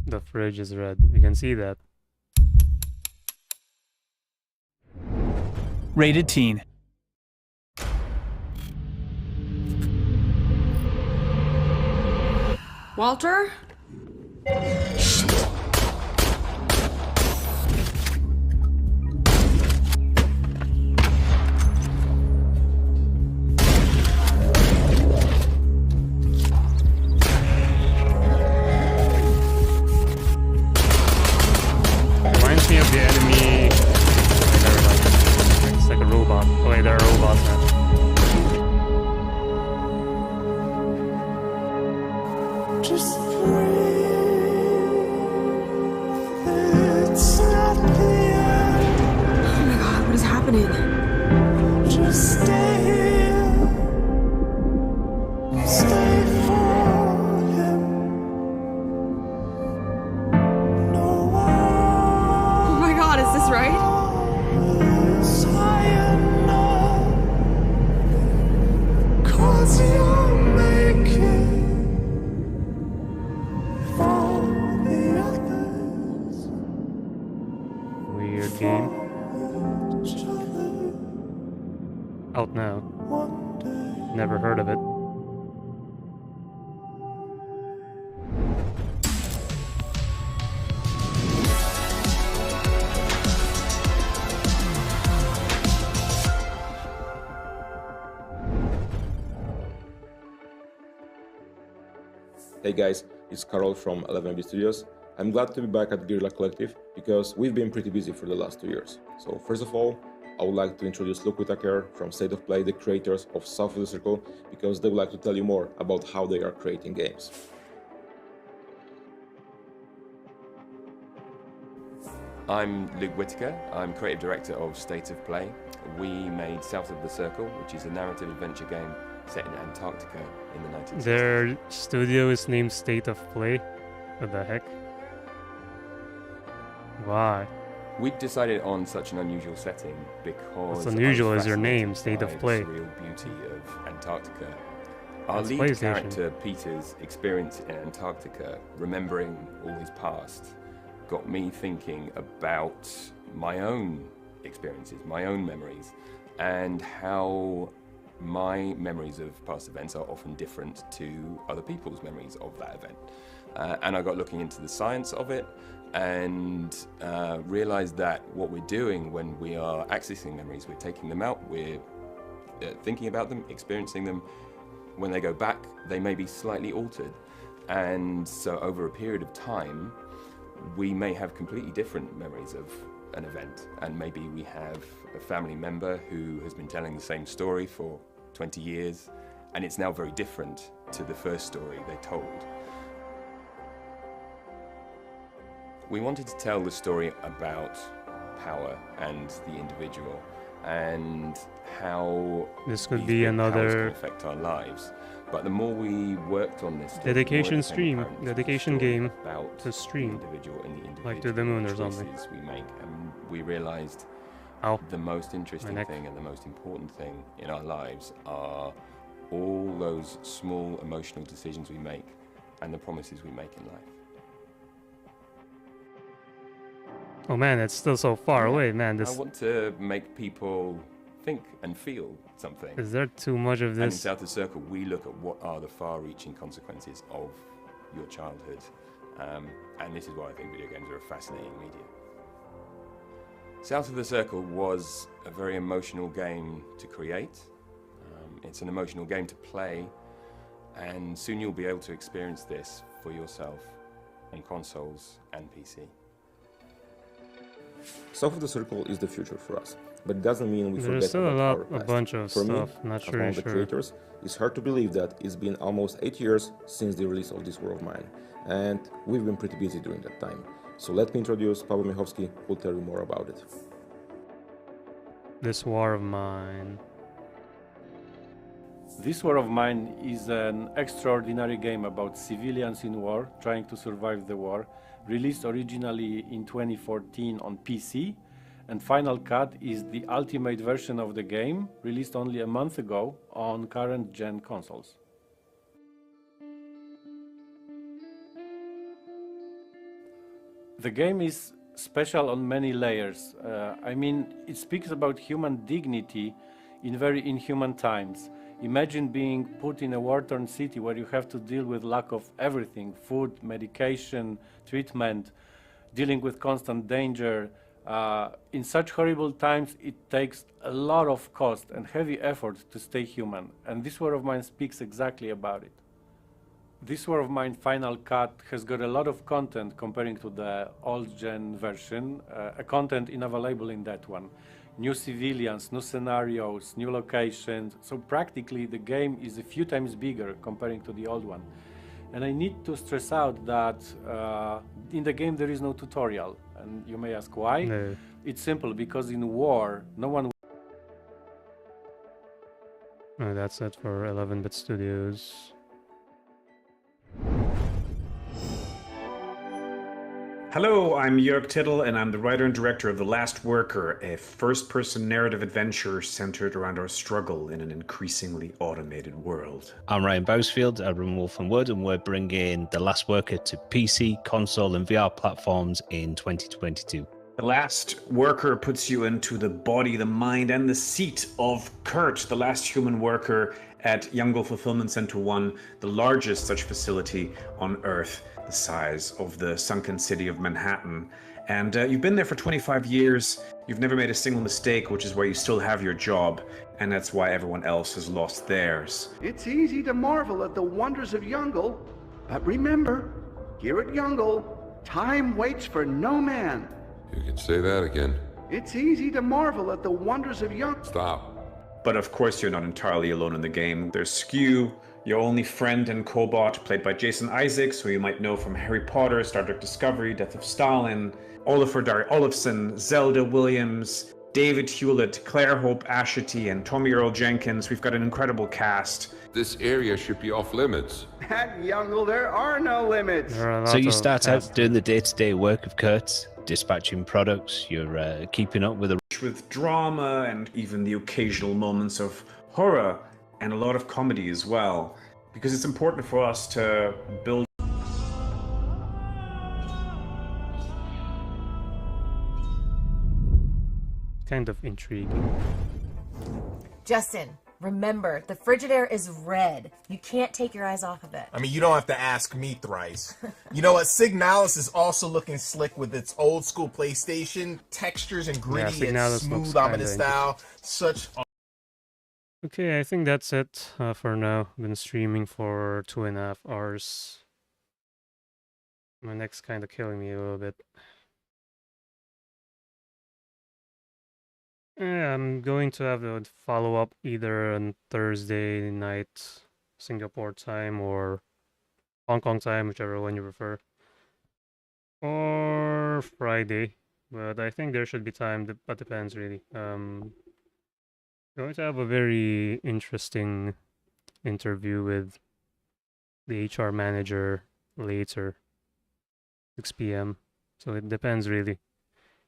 The fridge is red. You can see that. Rated teen. Walter? Reminds me of the enemy. It's like a robot. Oh wait, there are robots now. Just it's not the end. Oh my god, what is happening? Just stay here. Stay for him. No one. Oh my god, is this right? Is high enough. 'Cause you'll make it. Weird game. Out now. Never heard of it. Hey guys, it's Carol from 11B Studios. I'm glad to be back at Guerrilla Collective because we've been pretty busy for the last 2 years. So first of all, I would like to introduce Luke Whitaker from State of Play, the creators of South of the Circle, because they would like to tell you more about how they are creating games. I'm Luke Whitaker. I'm creative director of State of Play. We made South of the Circle, which is a narrative adventure game set in Antarctica in the 1960s. Their studio is named State of Play. What the heck? Why? We decided on such an unusual setting because What's unusual is your fascinated name, State of by Play. The surreal beauty of Antarctica. Our That's lead PlayStation. character, Peter's experience in Antarctica, remembering all his past, got me thinking about my own experiences, my own memories, and how my memories of past events are often different to other people's memories of that event. And I got looking into the science of it and realized that what we're doing when we are accessing memories, we're taking them out, we're thinking about them, experiencing them. When they go back, they may be slightly altered. And so over a period of time, we may have completely different memories of an event. And maybe we have a family member who has been telling the same story for 20 years, and it's now very different to the first story they told. We wanted to tell the story about power and the individual and how This could these be big powers another can affect our lives. But the more we worked on this, dedication stream, dedication game about to stream, the individual and the individual like to the moon or something. choices we make, and we realized the most interesting thing and the most important thing in our lives are all those small emotional decisions we make and the promises we make in life. Oh man, it's still so far away, man. I This want to make people think and feel something. is there too much of And in this? South of the Circle, we look at what are the far-reaching consequences of your childhood And this is why I think video games are a fascinating medium. South of the Circle was a very emotional game to create. It's an emotional game to play, and soon you'll be able to experience this for yourself on consoles and PC. South of the Circle is the future for us, but it doesn't mean we There's forget still about our a past. bunch of for stuff, me, not as one of the sure. creators, it's hard to believe that it's been almost 8 years since the release of This War of Mine, and we've been pretty busy during that time. So let me introduce Paweł Michowski, who will tell you more about it. This War of Mine. This War of Mine is an extraordinary game about civilians in war trying to survive the war, released originally in 2014 on PC, and Final Cut is the ultimate version of the game, released only a month ago on current-gen consoles. The game is special on many layers. I mean, it speaks about human dignity in very inhuman times. Imagine being put in a war-torn city where you have to deal with lack of everything: food, medication, treatment, dealing with constant danger. In such horrible times, it takes a lot of cost and heavy effort to stay human, and This War of Mine speaks exactly about it. This War of Mine Final Cut has got a lot of content comparing to the old-gen version, a content unavailable in that one. New civilians, new scenarios, new locations, so practically the game is a few times bigger comparing to the old one. And I need to stress out that in the game there is no tutorial, and you may ask why. No. It's simple, because in war, no one... Oh, that's it for 11-bit Studios. Hello, I'm Jörg Tittel, and I'm the writer and director of The Last Worker, a first-person narrative adventure centered around our struggle in an increasingly automated world. I'm Ryan Bousfield, I run Wolf and Wood, and we're bringing The Last Worker to PC, console, and VR platforms in 2022. The Last Worker puts you into the body, the mind, and the seat of Kurt, the last human worker at Youngle Fulfillment Center 1, the largest such facility on Earth, the size of the sunken city of Manhattan. And you've been there for 25 years, you've never made a single mistake, which is why you still have your job, and that's why everyone else has lost theirs. It's easy to marvel at the wonders of Youngle, but remember, here at Youngle, time waits for no man. You can say that again. It's easy to marvel at the wonders of Youngle. Stop. But of course you're not entirely alone in the game. There's Skew, your only friend and cobot, played by Jason Isaacs, who you might know from Harry Potter, Star Trek Discovery, Death of Stalin, Olafur Darry Olafsson, Zelda Williams, David Hewlett, Claire Hope Ashity, and Tommy Earl Jenkins. We've got an incredible cast. This area should be off limits. At Youngle, there are no limits. So you start out doing the day-to-day work of Kurt, dispatching products, you're keeping up with drama and even the occasional moments of horror and a lot of comedy as well, because it's important for us to build. Kind of intriguing. Justin, remember, the Frigidaire is red. You can't take your eyes off of it. I mean, you don't have to ask me thrice. You know what? Signalis is also looking slick with its old school PlayStation textures and gritty and smooth ominous style. Such. Okay, I think that's it for now. I've been streaming for 2.5 hours. My neck's kind of killing me a little bit. Yeah, I'm going to have a follow-up either on Thursday night Singapore time or Hong Kong time, whichever one you prefer, or Friday, but I think there should be time, but depends really. Going to have a very interesting interview with the HR manager later, 6 p.m. So it depends really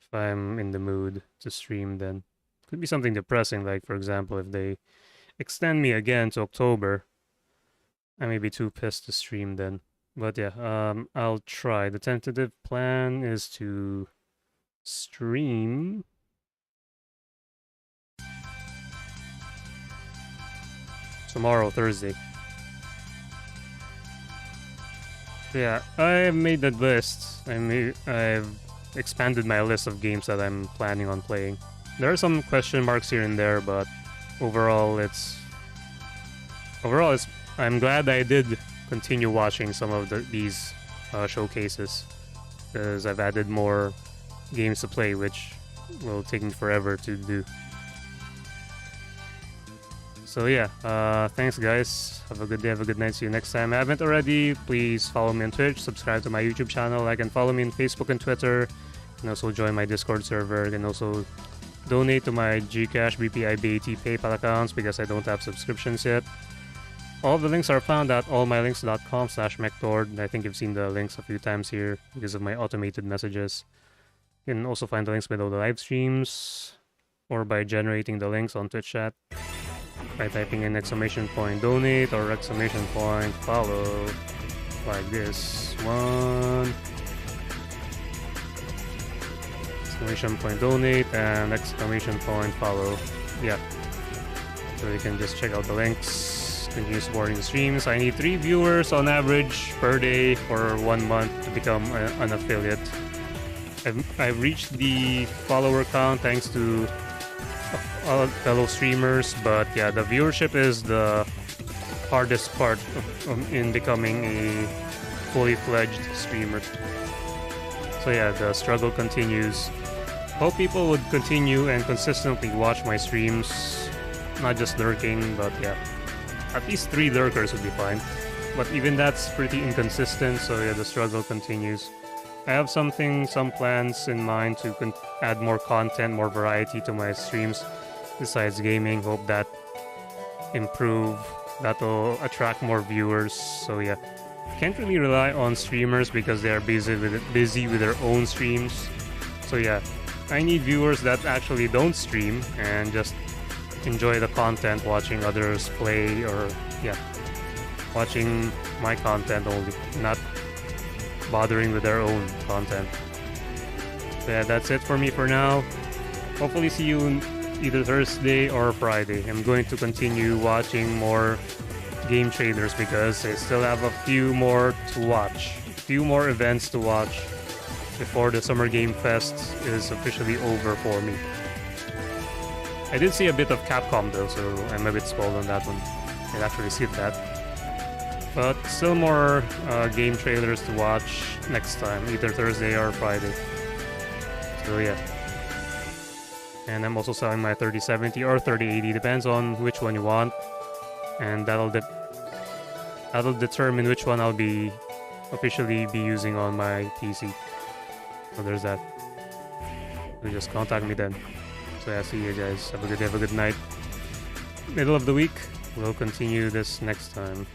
if I'm in the mood to stream then. Could be something depressing, like for example, if they extend me again to October, I may be too pissed to stream then. But yeah, I'll try. The tentative plan is to stream tomorrow, Thursday. Yeah, I've made that list. I've expanded my list of games that I'm planning on playing. There are some question marks here and there, but overall, I'm glad I did continue watching some of these showcases, because I've added more games to play, which will take me forever to do. So yeah, thanks guys. Have a good day, have a good night. See you next time. If you haven't already, please follow me on Twitch, subscribe to my YouTube channel, like and follow me on Facebook and Twitter. You can also join my Discord server. You can also donate to my GCash, BPI, BAT, PayPal accounts because I don't have subscriptions yet. All the links are found at allmylinks.com/mectord. I think you've seen the links a few times here because of my automated messages. You can also find the links below the live streams or by generating the links on Twitch chat by typing in !donate or !follow like this one. !donate and !follow. Yeah. So you can just check out the links. Continue supporting the streams. I need 3 viewers on average per day for 1 month to become an affiliate. I've reached the follower count thanks to fellow streamers, but yeah, the viewership is the hardest part in becoming a fully fledged streamer. So yeah, the struggle continues. Hope people would continue and consistently watch my streams, not just lurking, but yeah, at least 3 lurkers would be fine. But even that's pretty inconsistent, so yeah, the struggle continues. I have some plans in mind to add more content, more variety to my streams besides gaming. Hope that that'll attract more viewers. So yeah, can't really rely on streamers because they are busy with their own streams. So yeah, I need viewers that actually don't stream and just enjoy the content, watching others play, or yeah, watching my content only, not bothering with their own content. So yeah, that's it for me for now. Hopefully see you either Thursday or Friday. I'm going to continue watching more game trailers because I still have a few more to watch. A few more events to watch before the Summer Game Fest is officially over for me. I did see a bit of Capcom though, so I'm a bit spoiled on that one. I actually skipped that. But still more game trailers to watch next time, either Thursday or Friday. So yeah. And I'm also selling my 3070 or 3080, depends on which one you want. And that'll determine which one I'll be officially using on my PC. So there's that. So just contact me then. So yeah, see you guys. Have a good day, have a good night. Middle of the week. We'll continue this next time.